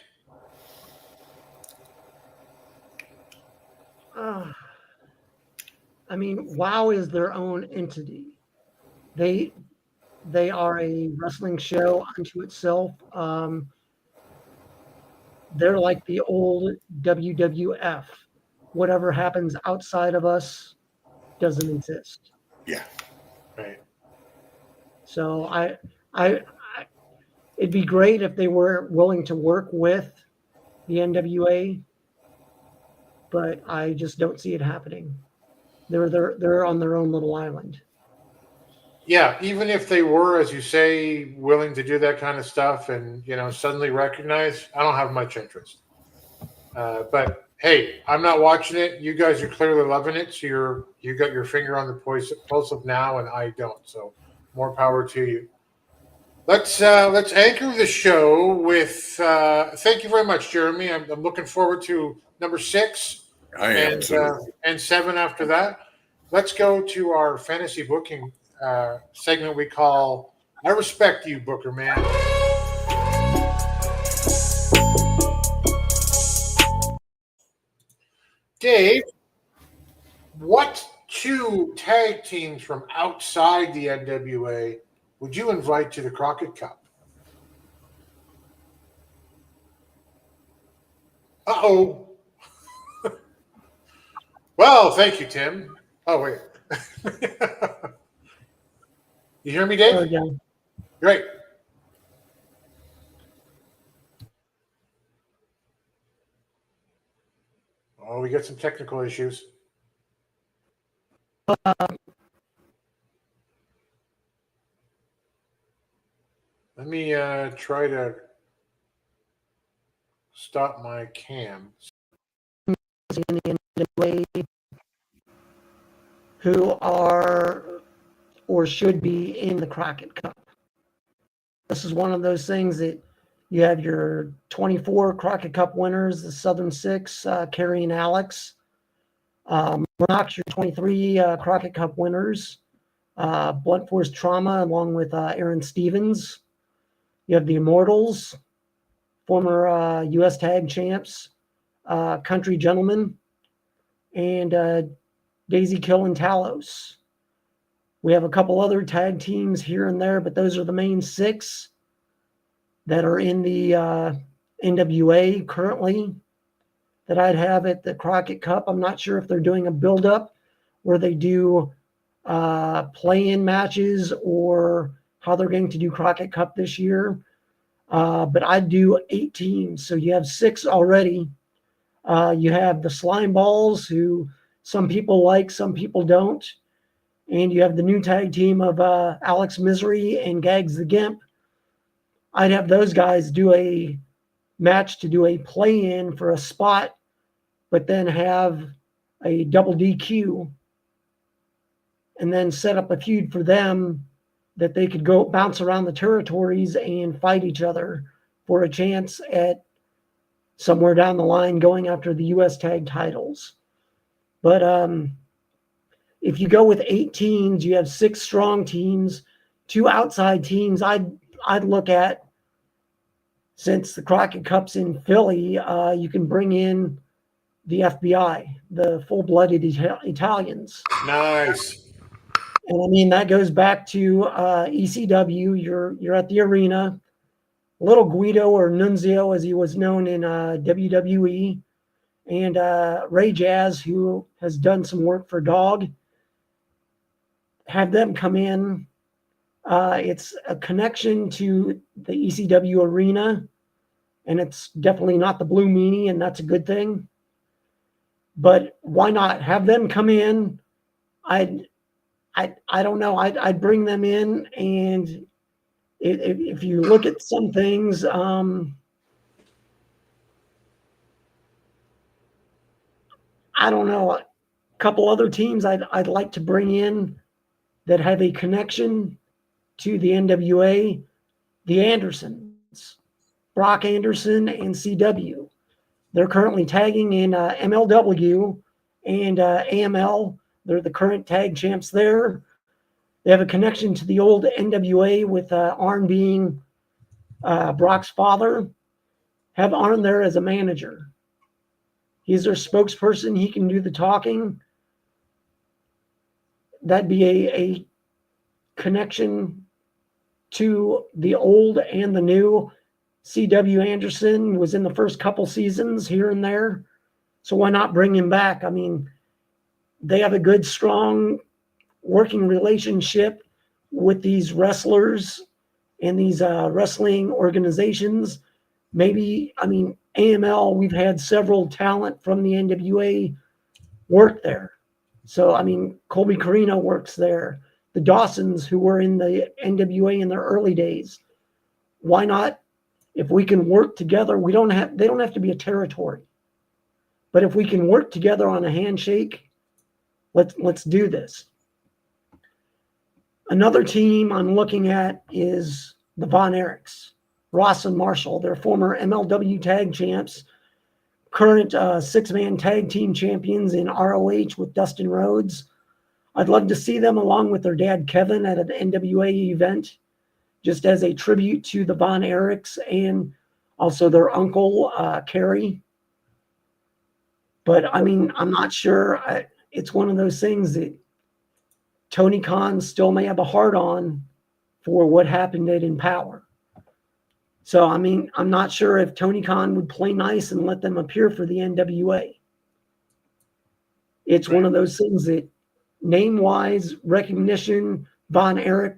I mean, WOW is their own entity. They are a wrestling show unto itself. They're like the old WWF. Whatever happens outside of us doesn't exist. Yeah. Right. So it'd be great if they were willing to work with the NWA, but I just don't see it happening. They're on their own little island. Yeah, even if they were, as you say, willing to do that kind of stuff and, suddenly recognize, I don't have much interest. But hey, I'm not watching it. You guys are clearly loving it. So you got your finger on the pulse of now, and I don't. So more power to you. Let's anchor the show with, thank you very much, Jeremy. I'm looking forward to number 6 and 7 after that. Let's go to our fantasy booking segment we call I Respect You, Booker Man. Dave, what 2 tag teams from outside the NWA would you invite to the Crockett Cup? Uh-oh. Well, thank you, Tim. Oh, wait. You hear me, Dave? Oh, yeah. Great. Oh, we got some technical issues. Let me try to stop my cam. Who are or should be in the Crockett Cup. This is one of those things that you have your 24 Crockett Cup winners, the Southern Six, Kerry and Alex. Knox, your 23 Crockett Cup winners, Blunt Force Trauma, along with Aaron Stevens. You have the Immortals, former U.S. Tag Champs, Country Gentlemen, and Daisy Kill and Talos. We have a couple other tag teams here and there, but those are the main 6 that are in the NWA currently that I'd have at the Crockett Cup. I'm not sure if they're doing a build-up where they do play-in matches or how they're going to do Crockett Cup this year. But I'd do 8 teams. So you have 6 already. You have the Slime Balls, who some people like, some people don't. And you have the new tag team of Alex Misery and Gags the Gimp. I'd have those guys do a match to do a play-in for a spot, but then have a double DQ and then set up a feud for them that they could go bounce around the territories and fight each other for a chance at somewhere down the line going after the U.S. tag titles. But if you go with 8 teams, you have 6 strong teams, 2 outside teams. I'd look at, since the Crockett Cup's in Philly, you can bring in the FBI, the full-blooded Italians. Nice. And I mean, that goes back to ECW. You're at the arena. Little Guido, or Nunzio, as he was known in WWE, and Ray Jazz, who has done some work for Dog. Have them come in. It's a connection to the ECW arena, and it's definitely not the Blue Meanie, and that's a good thing. But why not have them come in? I don't know. I'd bring them in, and if you look at some things, I don't know. A couple other teams I'd like to bring in that have a connection to the NWA, the Andersons, Brock Anderson and CW. They're currently tagging in MLW and AML. They're the current tag champs there. They have a connection to the old NWA with Arn being Brock's father. Have Arn there as a manager. He's their spokesperson. He can do the talking. That'd be a connection to the old and the new. C.W. Anderson was in the first couple seasons here and there. So why not bring him back? I mean, they have a good, strong working relationship with these wrestlers and these wrestling organizations. Maybe, I mean, AML, we've had several talent from the NWA work there. So, I mean, Colby Carino works there. The Dawsons, who were in the NWA in their early days. Why not? If we can work together, they don't have to be a territory. But if we can work together on a handshake, let's do this. Another team I'm looking at is the Von Erichs, Ross and Marshall. They're former MLW tag champs, current 6-man tag team champions in ROH with Dustin Rhodes. I'd love to see them along with their dad, Kevin, at an NWA event, just as a tribute to the Von Erichs and also their uncle, Kerry. But, I mean, I'm not sure. It's one of those things that Tony Khan still may have a heart on for what happened at Empower. So, I mean, I'm not sure if Tony Khan would play nice and let them appear for the NWA. It's one of those things that name-wise, recognition, Von Erich,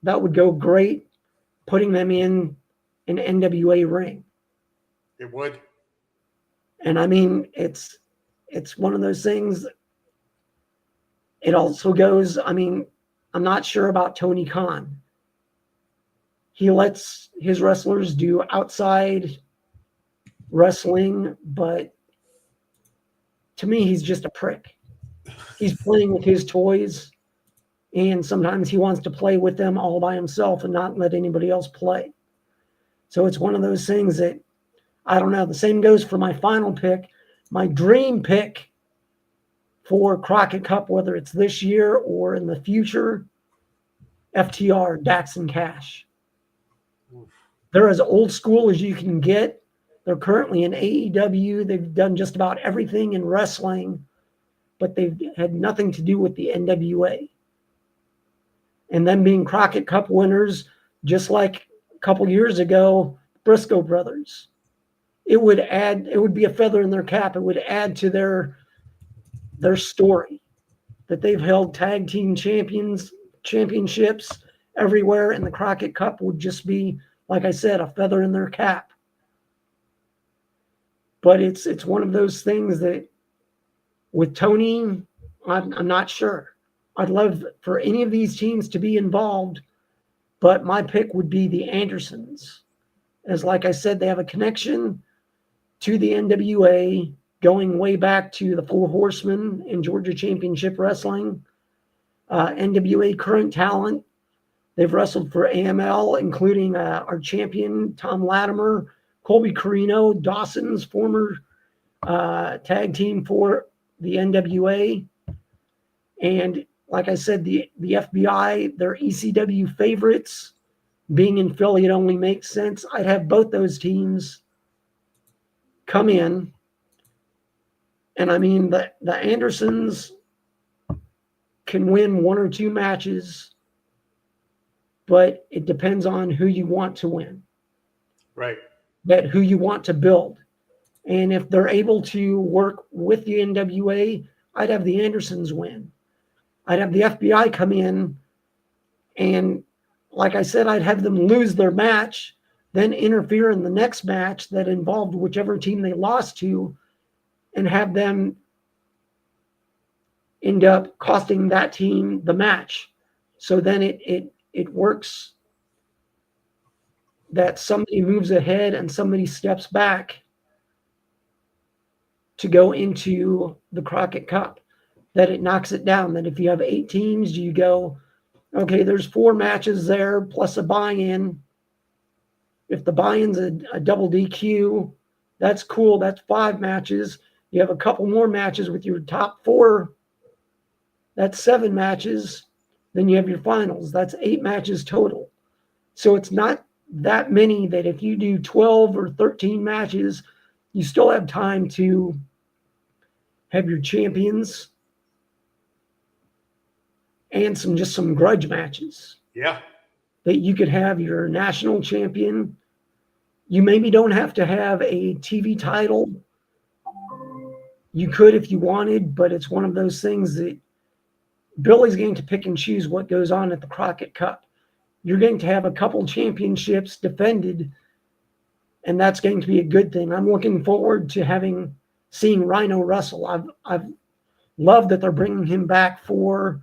that would go great, putting them in an NWA ring. It would. And I mean, it's one of those things. It also goes, I mean, I'm not sure about Tony Khan. He lets his wrestlers do outside wrestling, but to me, he's just a prick. He's playing with his toys, and sometimes he wants to play with them all by himself and not let anybody else play. So it's one of those things that, I don't know. The same goes for my final pick. My dream pick for Crockett Cup, whether it's this year or in the future, FTR, Dax and Cash. They're as old school as you can get. They're currently in AEW. They've done just about everything in wrestling, but they've had nothing to do with the NWA. And them being Crockett Cup winners, just like a couple years ago, Briscoe brothers. It would be a feather in their cap. It would add to their story that they've held tag team championships everywhere, and the Crockett Cup would just be, like I said, a feather in their cap. But it's one of those things that with Tony, I'm not sure. I'd love for any of these teams to be involved, but my pick would be the Andersons. As like I said, they have a connection to the NWA going way back to the Four Horsemen in Georgia Championship Wrestling. NWA current talent. They've wrestled for AML, including our champion, Tom Latimer, Colby Carino, Dawson's former tag team for the NWA. And like I said, the FBI, they're ECW favorites. Being in Philly, it only makes sense. I'd have both those teams come in. And I mean, the Andersons can win 1 or 2 matches, but it depends on who you want to win. Right. That who you want to build. And if they're able to work with the NWA, I'd have the Andersons win. I'd have the FBI come in, and like I said, I'd have them lose their match, then interfere in the next match that involved whichever team they lost to, and have them end up costing that team the match. So then it works that somebody moves ahead and somebody steps back to go into the Crockett Cup, that it knocks it down. That if you have 8 teams, you go, okay, there's 4 matches there plus a buy-in. If the buy-in's a double DQ, that's cool. That's 5 matches. You have a couple more matches with your top 4. That's 7 matches. Then you have your finals. That's 8 matches total. So it's not that many that if you do 12 or 13 matches, you still have time to have your champions and some grudge matches. Yeah. That you could have your national champion. You maybe don't have to have a TV title. You could if you wanted, but it's one of those things that Billy's going to pick and choose what goes on at the Crockett Cup. You're going to have a couple championships defended, and that's going to be a good thing. I'm looking forward to seeing Rhino Russell. I've loved that they're bringing him back for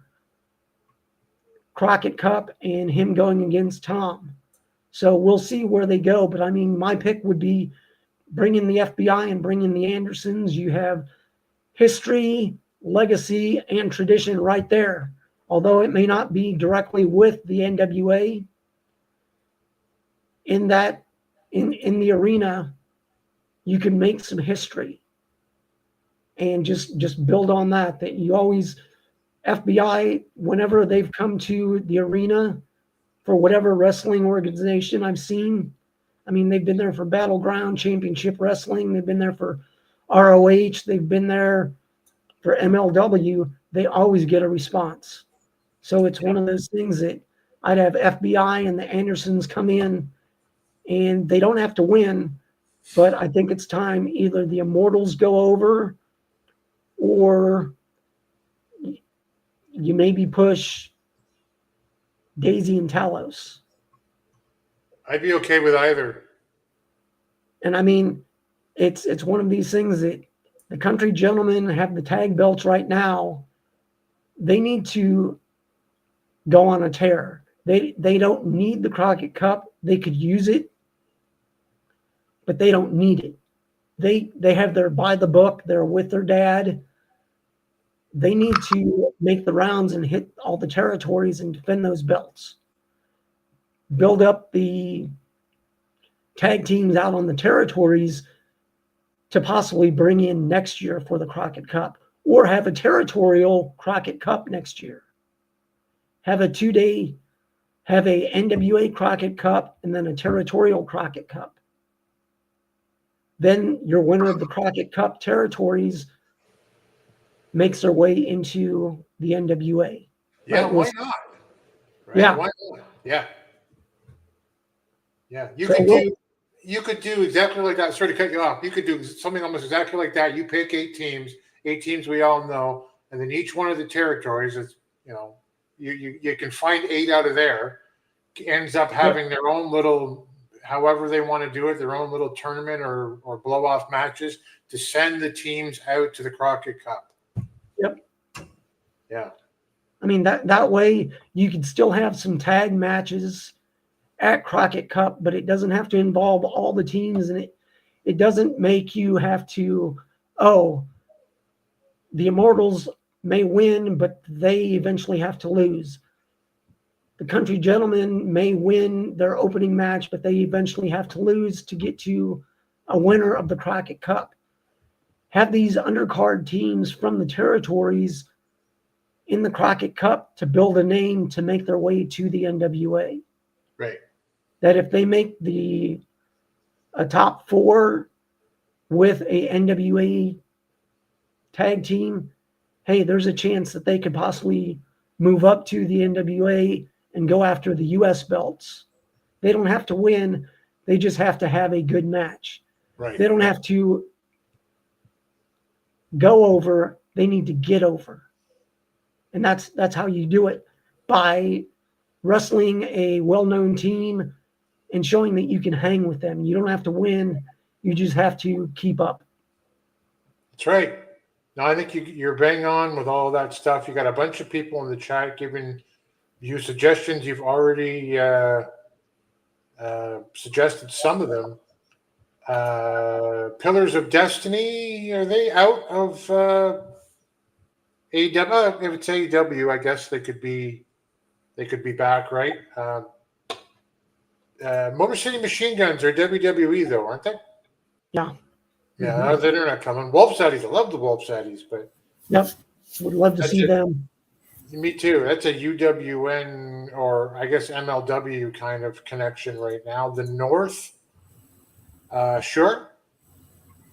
Crockett Cup and him going against Tom. So we'll see where they go. But I mean, my pick would be bringing the FBI and bringing the Andersons. You have history, legacy, and tradition right there. Although it may not be directly with the NWA, in the arena, you can make some history and just build on that. That you always, FBI, whenever they've come to the arena for whatever wrestling organization I've seen, I mean, they've been there for Battleground Championship Wrestling. They've been there for ROH. They've been there for MLW. They always get a response. So it's one of those things that I'd have FBI and the Andersons come in, and they don't have to win, but I think it's time either the Immortals go over or you maybe push Daisy and Talos. I'd be okay with either. And I mean, it's one of these things that the Country Gentlemen have the tag belts right now. They need to go on a tear. They don't need the Crockett Cup. They could use it, but they don't need it. They have their by the book. They're with their dad. They need to make the rounds and hit all the territories and defend those belts. Build up the tag teams out on the territories to possibly bring in next year for the Crockett Cup, or have a territorial Crockett Cup next year. Have a 2-day, have a NWA Crockett Cup and then a territorial Crockett Cup. Then your winner of the Crockett Cup territories makes their way into the NWA. Yeah, why not? Right? Yeah. Why not? Yeah. Yeah. You could do exactly like that. Sorry to cut you off. You could do something almost exactly like that. You pick 8 teams we all know, and then each one of the territories is, you can find 8 out of there, ends up having their own little, however they want to do it, their own little tournament or blow off matches to send the teams out to the Crockett Cup. Yep. Yeah. I mean, that way you could still have some tag matches at Crockett Cup, but it doesn't have to involve all the teams, and it doesn't make you have to, the Immortals may win, but they eventually have to lose. The Country Gentlemen may win their opening match, but they eventually have to lose to get to a winner of the Crockett Cup. Have these undercard teams from the territories in the Crockett Cup to build a name to make their way to the NWA. Right. That if they make a top 4 with a NWA tag team, hey, there's a chance that they could possibly move up to the NWA and go after the US belts. They don't have to win. They just have to have a good match. Right. They don't have to go over. They need to get over. And that's how you do it, by wrestling a well-known team and showing that you can hang with them. You don't have to win. You just have to keep up. That's right. No, I think you're bang on with all that stuff. You got a bunch of people in the chat giving you suggestions. You've already suggested some of them. Pillars of Destiny, are they out of AEW? If it's AEW, I guess they could be back, right? Motor City Machine Guns are WWE though, aren't they? Yeah. Yeah, they're not coming. Wolf Zaddies, I love the Wolf Zaddies, but yep, would love to see them. Me too. That's a UWN or I guess MLW kind of connection right now. The North, sure.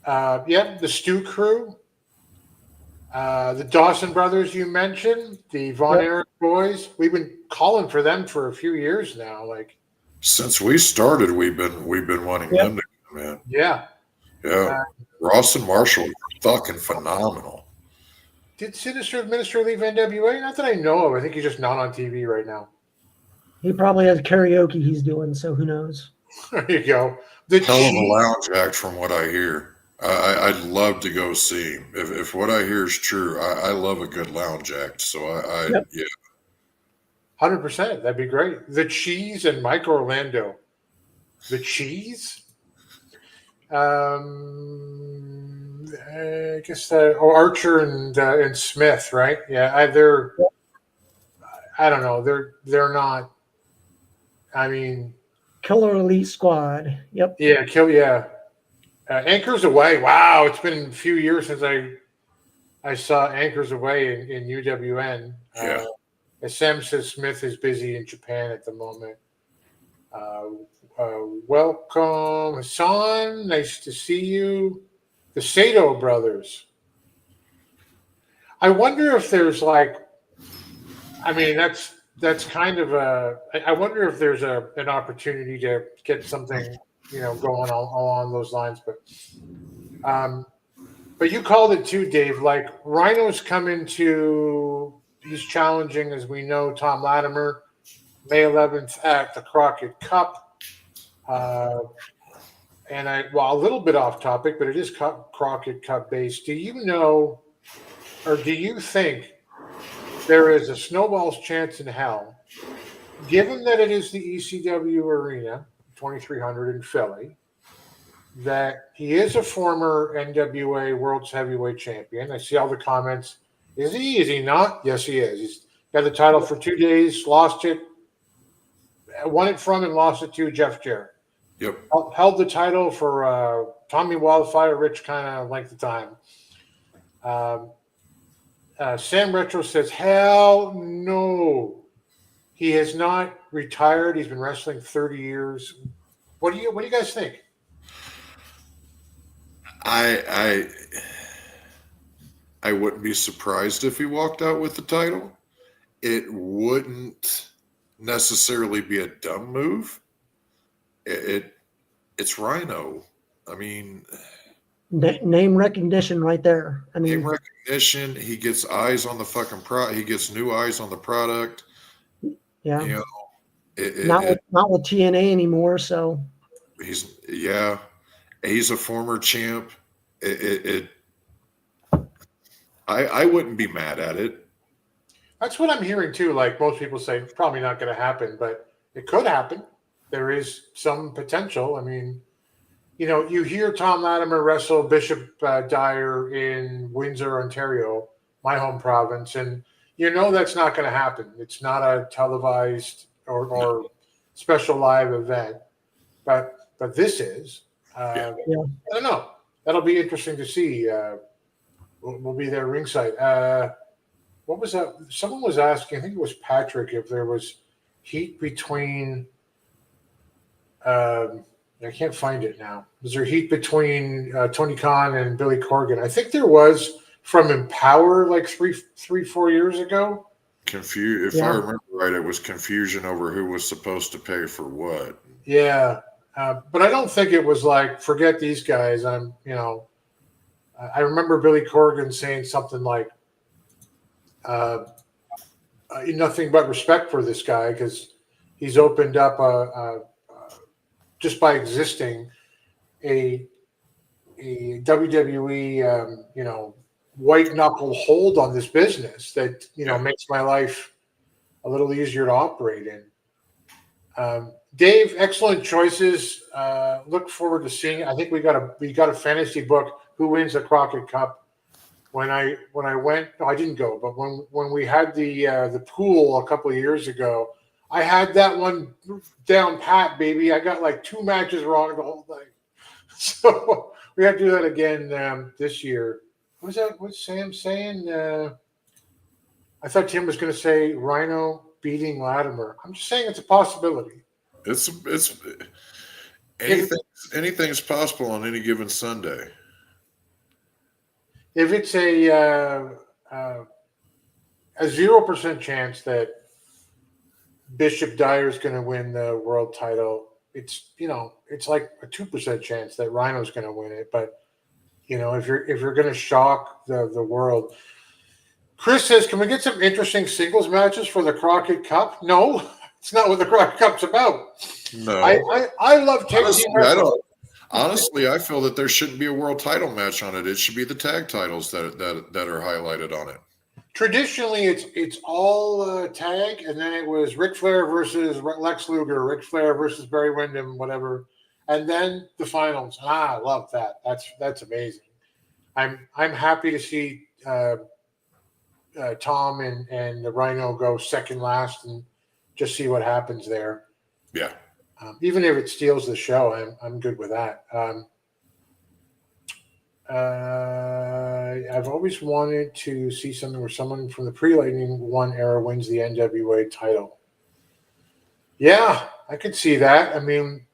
Yeah, the Stew Crew, the Dawson Brothers you mentioned, the Von Erich boys. We've been calling for them for a few years now. Like since we started, we've been wanting them to come in. Yeah. Yeah. Ross and Marshall are fucking phenomenal. Did Sinister Administrator leave NWA? Not that I know of. I think he's just not on TV right now. He probably has karaoke he's doing, so who knows? There you go. Hell of a lounge act from what I hear. I'd love to go see him. If what I hear is true, I love a good lounge act. So yeah. 100%. That'd be great. The Cheese and Mike Orlando. The Cheese? I guess Archer and Smith, right? Yeah, I don't know. They're not. I mean, Killer Elite Squad. Yep. Yeah, Anchors Away. Wow, it's been a few years since I saw Anchors Away in UWN. Yeah. As Sam says, Smith is busy in Japan at the moment. Welcome, Hassan. Nice to see you. The Sato brothers. I wonder if there's that's kind of I wonder if there's an opportunity to get something, going along those lines. But you called it too, Dave. Like Rhino's coming to, he's challenging, as we know, Tom Latimer, May 11th at the Crockett Cup. And a little bit off topic, but it is Crockett Cup based. Do you know, or do you think there is a snowball's chance in hell, given that it is the ECW Arena, 2300 in Philly, that he is a former NWA World's Heavyweight Champion? I see all the comments. Is he? Is he not? Yes, he is. He's got the title for 2 days, lost it, won it from and lost it to Jeff Jarrett. Yep. Held the title for Tommy Wildfire, Rich kind of length of time. Sam Retro says, hell no. He has not retired. He's been wrestling 30 years. What do you guys think? I wouldn't be surprised if he walked out with the title. It wouldn't necessarily be a dumb move. It's Rhino. I mean, name recognition right there. I mean, name recognition. He gets eyes on the fucking product. He gets new eyes on the product. Yeah. Not with TNA anymore. So he's a former champ. I wouldn't be mad at it. That's what I'm hearing too. Like most people say, it's probably not going to happen, but it could happen. There is some potential. I mean, you hear Tom Latimer wrestle Bishop Dyer in Windsor, Ontario, my home province, and that's not going to happen. It's not a televised or special live event, but this is. I don't know. That'll be interesting to see. We'll be there ringside. What was that? Someone was asking, I think it was Patrick, if there was heat between. I can't find it now. Was there heat between Tony Khan and Billy Corgan? I think there was from Empower like 4 years ago. If I remember right, it was confusion over who was supposed to pay for what. Yeah, but I don't think it was like, forget these guys. I remember Billy Corgan saying something like, nothing but respect for this guy because he's opened up just by existing a WWE, white knuckle hold on this business that, makes my life a little easier to operate in. Dave, excellent choices. Look forward to seeing it. I think we got a fantasy book, Who Wins the Crockett Cup. When I went, no, I didn't go, but when we had the pool a couple of years ago, I had that one down pat, baby. I got like 2 matches wrong the whole thing. So we have to do that again this year. What's Sam saying? I thought Tim was going to say Rhino beating Latimer. I'm just saying it's a possibility. It's anything's possible on any given Sunday. If it's a 0% chance that Bishop Dyer is going to win the world title, it's like a 2% chance that Rhino's going to win it. But if you're going to shock the world, Chris says, can we get some interesting singles matches for the Crockett Cup? No, it's not what the Crockett Cup's about. No, I love tag team. Honestly, I feel that there shouldn't be a world title match on it. It should be the tag titles that are highlighted on it. Traditionally, it's all tag, and then it was Ric Flair versus Lex Luger, Ric Flair versus Barry Windham, whatever, and then the finals. I love that. That's amazing. I'm happy to see Tom and the Rhino go second last and just see what happens there. Yeah. Even if it steals the show, I'm good with that. I've always wanted to see something where someone from the pre-Lightning One era wins the NWA title. Yeah, I could see that. I mean,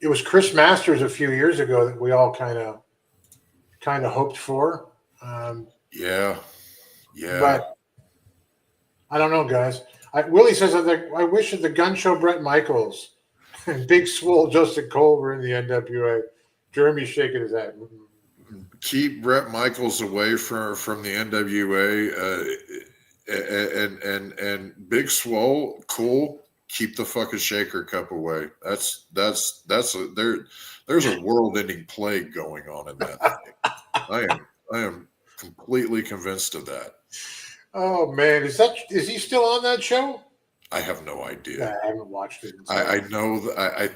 it was Chris Masters a few years ago that we all kind of hoped for. Yeah. But I don't know, guys. Willie says, I wish that the Gun Show Brett Michaels and Big Swole Justin Cole were in the NWA. Jeremy's shaking his head. Keep Brett Michaels away from the NWA, and Big Swole, cool. Keep the fucking Shaker Cup away. There's a world-ending plague going on in that thing. I am completely convinced of that. Oh man, is he still on that show? I have no idea. I haven't watched it. I know that I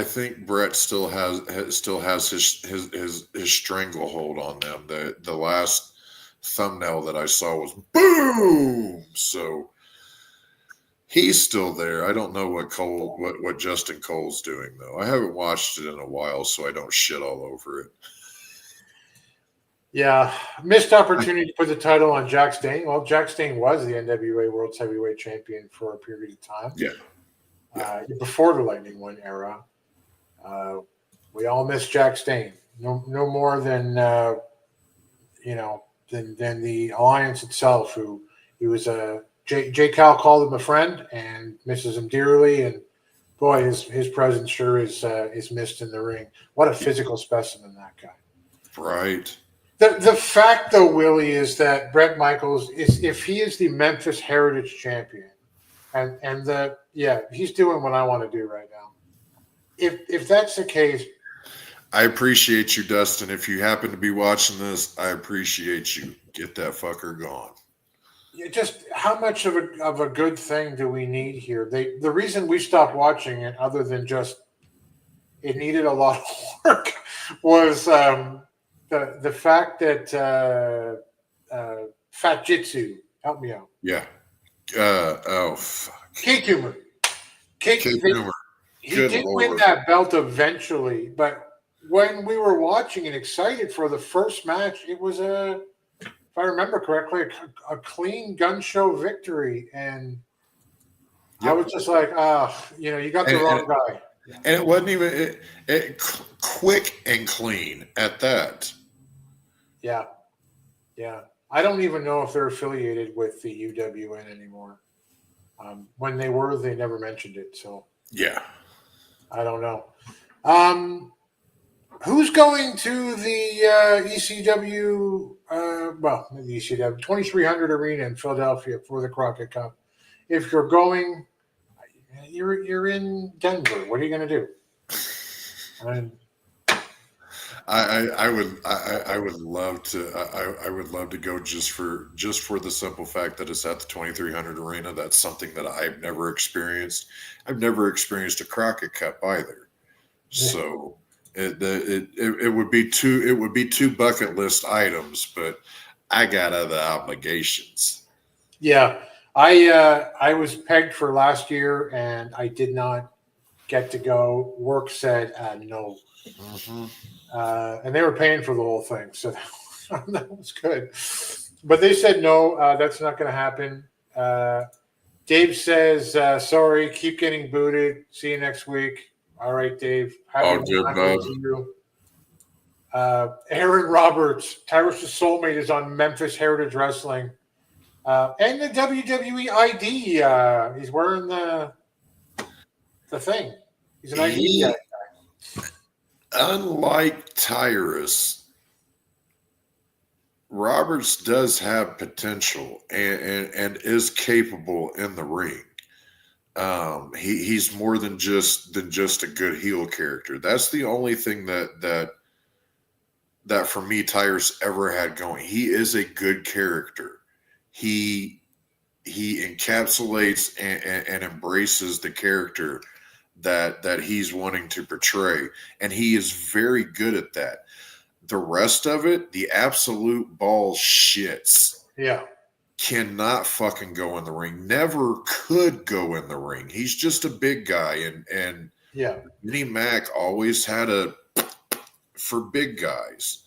think Brett still has his stranglehold on them. The last thumbnail that I saw was boom. So he's still there. I don't know what Justin Cole's doing though. I haven't watched it in a while, so I don't shit all over it. Yeah, missed opportunity to put the title on Jack Stane. Well, Jack Stane was the NWA World Heavyweight Champion for a period of time. Yeah. Before the Lightning One era. We all miss Jack Stane. No more than than the Alliance itself. Who he was J. Cal called him a friend and misses him dearly. And boy, his presence sure is missed in the ring. What a physical specimen that guy. Right. The fact, though, Willie, is that Brett Michaels if he is the Memphis Heritage Champion, and he's doing what I want to do right now. If that's the case, I appreciate you, Dustin. If you happen to be watching this, I appreciate you. Get that fucker gone. Just how much of a good thing do we need here? The reason we stopped watching it, other than just it needed a lot of work, was the fact that Fat Jitsu, help me out. Yeah. Oh fuck. Cake humor. Cake humor. He did win that belt eventually, but when we were watching and excited for the first match, it was if I remember correctly, a clean gun show victory, and I was just like, you got the wrong guy. And it wasn't even quick and clean at that. Yeah. I don't even know if they're affiliated with the UWN anymore. When they were, they never mentioned it. So yeah, I don't know. Who's going to the ECW? The ECW 2300 Arena in Philadelphia for the Crockett Cup. If you're going, you're in Denver. What are you going to do? I would love to go just for the simple fact that it's at the 2300 Arena. That's something that I've never experienced. I've never experienced a Crockett Cup either. So it would be two bucket list items, but I got other obligations. Yeah, I was pegged for last year and I did not get to go. Work said no. Mm-hmm. And they were paying for the whole thing, so that was good. But they said no, that's not going to happen. Dave says, sorry, keep getting booted. See you next week. All right, Dave. All good, bud. Aaron Roberts, Tyrus' soulmate, is on Memphis Heritage Wrestling. And the WWE ID. He's wearing the thing. He's an ID guy. Unlike Tyrus, Roberts does have potential and is capable in the ring. He's more than just a good heel character. That's the only thing that for me Tyrus ever had going. He is a good character. He encapsulates and embraces the character that he's wanting to portray, and he is very good at that. The rest of it, the absolute ball shits. Yeah. Cannot fucking go in the ring. Never could go in the ring. He's just a big guy, and Vinnie Mac always had a for big guys.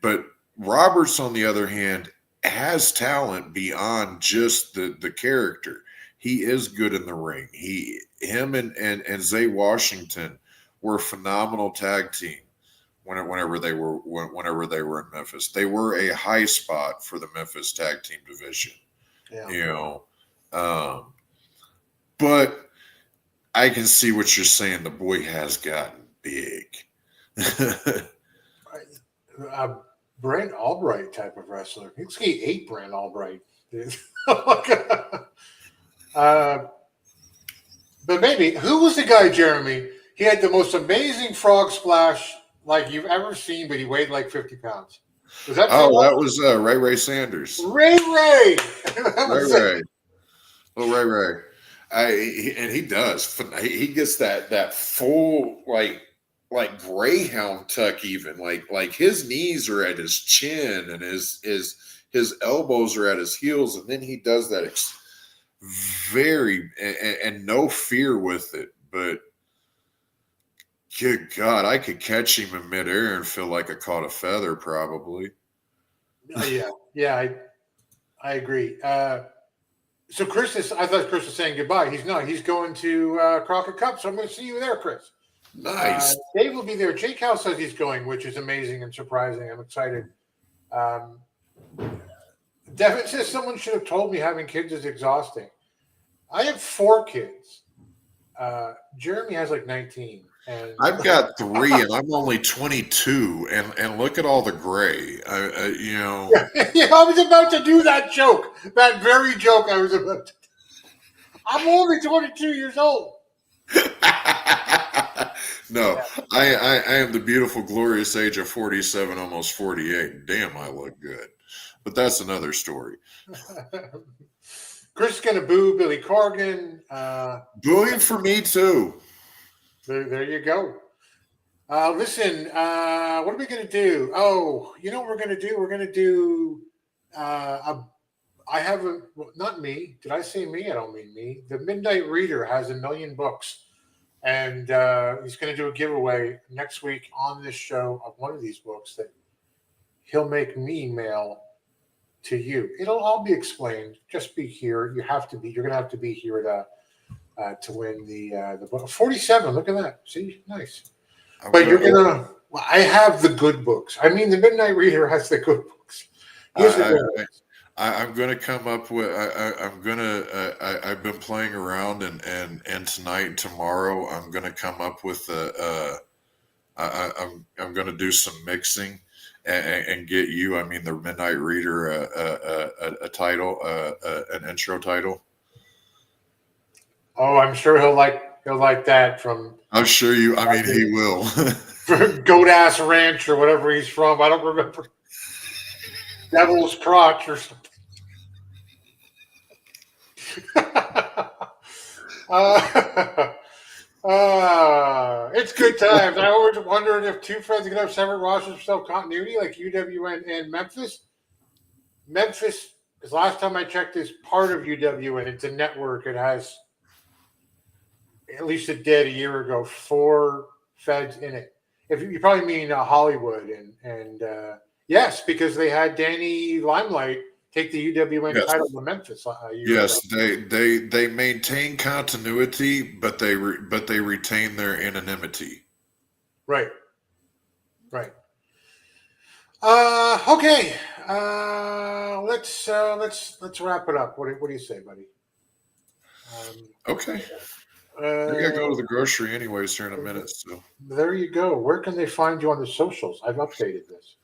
But Roberts, on the other hand, has talent beyond just the character. He is good in the ring. Him and Zay Washington were a phenomenal tag team whenever they were in Memphis. They were a high spot for the Memphis tag team division. Yeah. But I can see what you're saying. The boy has gotten big. Brent Albright type of wrestler. He ate Brent Albright. But maybe, who was the guy, Jeremy? He had the most amazing frog splash like you've ever seen, but he weighed like 50 pounds. Was that? That was Ray Sanders. Ray. Ray. Well, Ray. And he does. He gets that full like greyhound tuck, even like his knees are at his chin and his elbows are at his heels, and then he does that very and no fear with it. But good God, I could catch him in midair and feel like I caught a feather, probably. Yeah, I agree. So I thought Chris was saying goodbye. He's not. He's going to Crockett Cup, so I'm going to see you there, Chris. Nice. Dave will be there. Jake House says he's going, which is amazing and surprising. I'm excited. Devin says someone should have told me having kids is exhausting. I have 4 kids. Jeremy has like 19. And I've got 3, and I'm only 22. And look at all the gray. I was about to do that joke. That very joke I was about to do. I'm only 22 years old. No, I am the beautiful, glorious age of 47, almost 48. Damn, I look good. But that's another story. Chris is going to boo Billy Corgan. Booing for me, too. There you go. Listen, what are we going to do? Oh, you know what we're going to do? We're going to do a I have not me. Did I say me? I don't mean me. The Midnight Reader has 1 million books, and he's going to do a giveaway next week on this show of one of these books that he'll make me mail to you. It'll all be explained. Just be here. You're going to have to be here to win the book. 47. Look at that. See, nice. But you're gonna. Well, I have the good books. I mean, the Midnight Reader has the good books. I'm going to come up with. I've been playing around, and tonight and tomorrow, I'm going to come up with I'm going to do some mixing and get you. I mean, the Midnight Reader a title, an intro title. Oh, I'm sure he'll like that from. I'm sure you. I mean, he will. Goat Ass Ranch or whatever he's from. I don't remember. Devil's Crotch or something. It's good times. I always wondered if two friends could have separate rosters for self-continuity like UWN and Memphis. Memphis, because last time I checked, is part of UWN. It's a network. It has, at least it did a year ago, 4 feds in it. If you probably mean Hollywood and yes, because they had Danny Limelight take the UWN title to Memphis. Yes, they maintain continuity, but they retain their anonymity. Right. Okay. Let's wrap it up. What do you say, buddy? Okay. I gotta go to the grocery anyways here in a minute. So there you go. Where can they find you on the socials? I've updated this.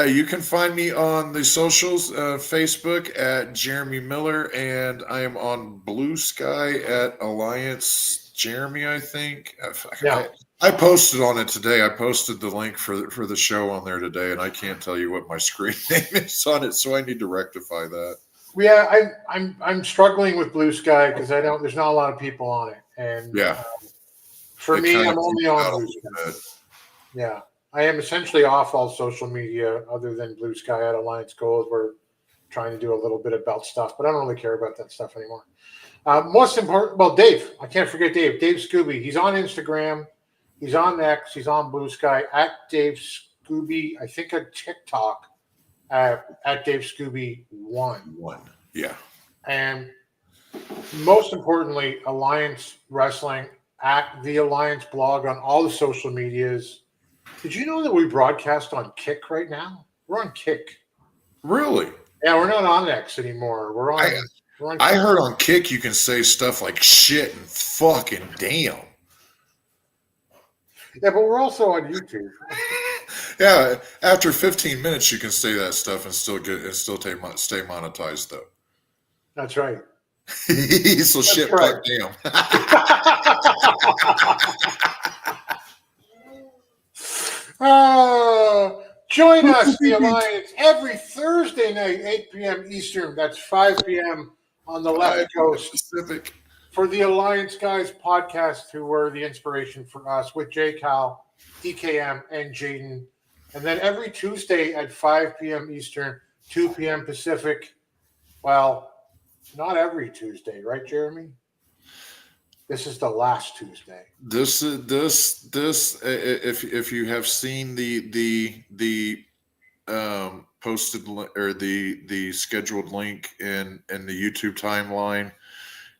You can find me on the socials, Facebook at Jeremy Miller, and I am on Blue Sky at Alliance Jeremy, I think. Yeah. I posted on it today. I posted the link for the show on there today, and I can't tell you what my screen name is on it, so I need to rectify that. Yeah, I'm struggling with Blue Sky because there's not a lot of people on it, and for me, I'm only on Blue Sky. Yeah. I am essentially off all social media other than Blue Sky at Alliance Gold. We're trying to do a little bit of belt stuff, but I don't really care about that stuff anymore. Most important, well, Dave. I can't forget Dave. Dave Scooby. He's on Instagram. He's on X. He's on Blue Sky at Dave Scooby. I think on TikTok at Dave Scooby 1. Yeah. And most importantly, Alliance Wrestling at the Alliance blog on all the social medias. Did you know that we broadcast on Kick right now? We're on Kick. Really? Yeah, we're not on X anymore. We're on. I heard on Kick you can say stuff like shit and fucking damn. Yeah, but we're also on YouTube. Yeah, after 15 minutes you can say that stuff and still stay monetized though. That's right. So shit, fuck damn. Join us, the Alliance, every Thursday night, 8 p.m. Eastern. That's 5 p.m. on the left coast. Pacific. For the Alliance Guys podcast, who were the inspiration for us, with J. Cal, DKM, and Jaden. And then every Tuesday at 5 p.m. Eastern, 2 p.m. Pacific. Well, not every Tuesday, right, Jeremy? This is the last Tuesday. This if you have seen the posted or the scheduled link in the YouTube timeline,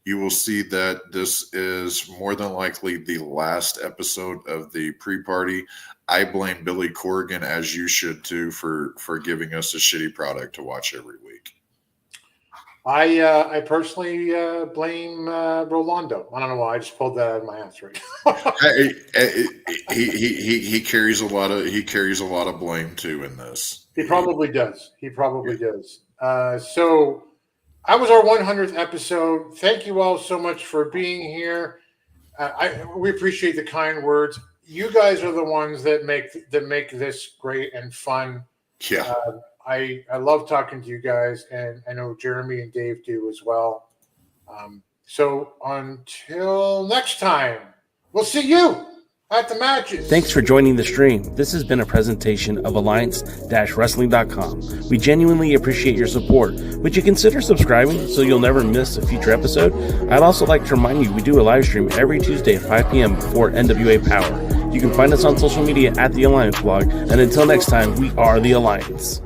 you will see that this is more than likely the last episode of the pre-party. I blame Billy Corrigan, as you should too, for giving us a shitty product to watch every week. I personally blame Rolando. I don't know why. I just pulled that out of my ass right now. he carries a lot of blame too in this. He probably does. So that was our 100th episode. Thank you all so much for being here. We appreciate the kind words. You guys are the ones that make this great and fun. Yeah. I love talking to you guys, and I know Jeremy and Dave do as well. So until next time, we'll see you at the matches. Thanks for joining the stream. This has been a presentation of Alliance-Wrestling.com. We genuinely appreciate your support. Would you consider subscribing so you'll never miss a future episode? I'd also like to remind you we do a live stream every Tuesday at 5 p.m. before NWA Power. You can find us on social media at The Alliance Blog. And until next time, we are The Alliance.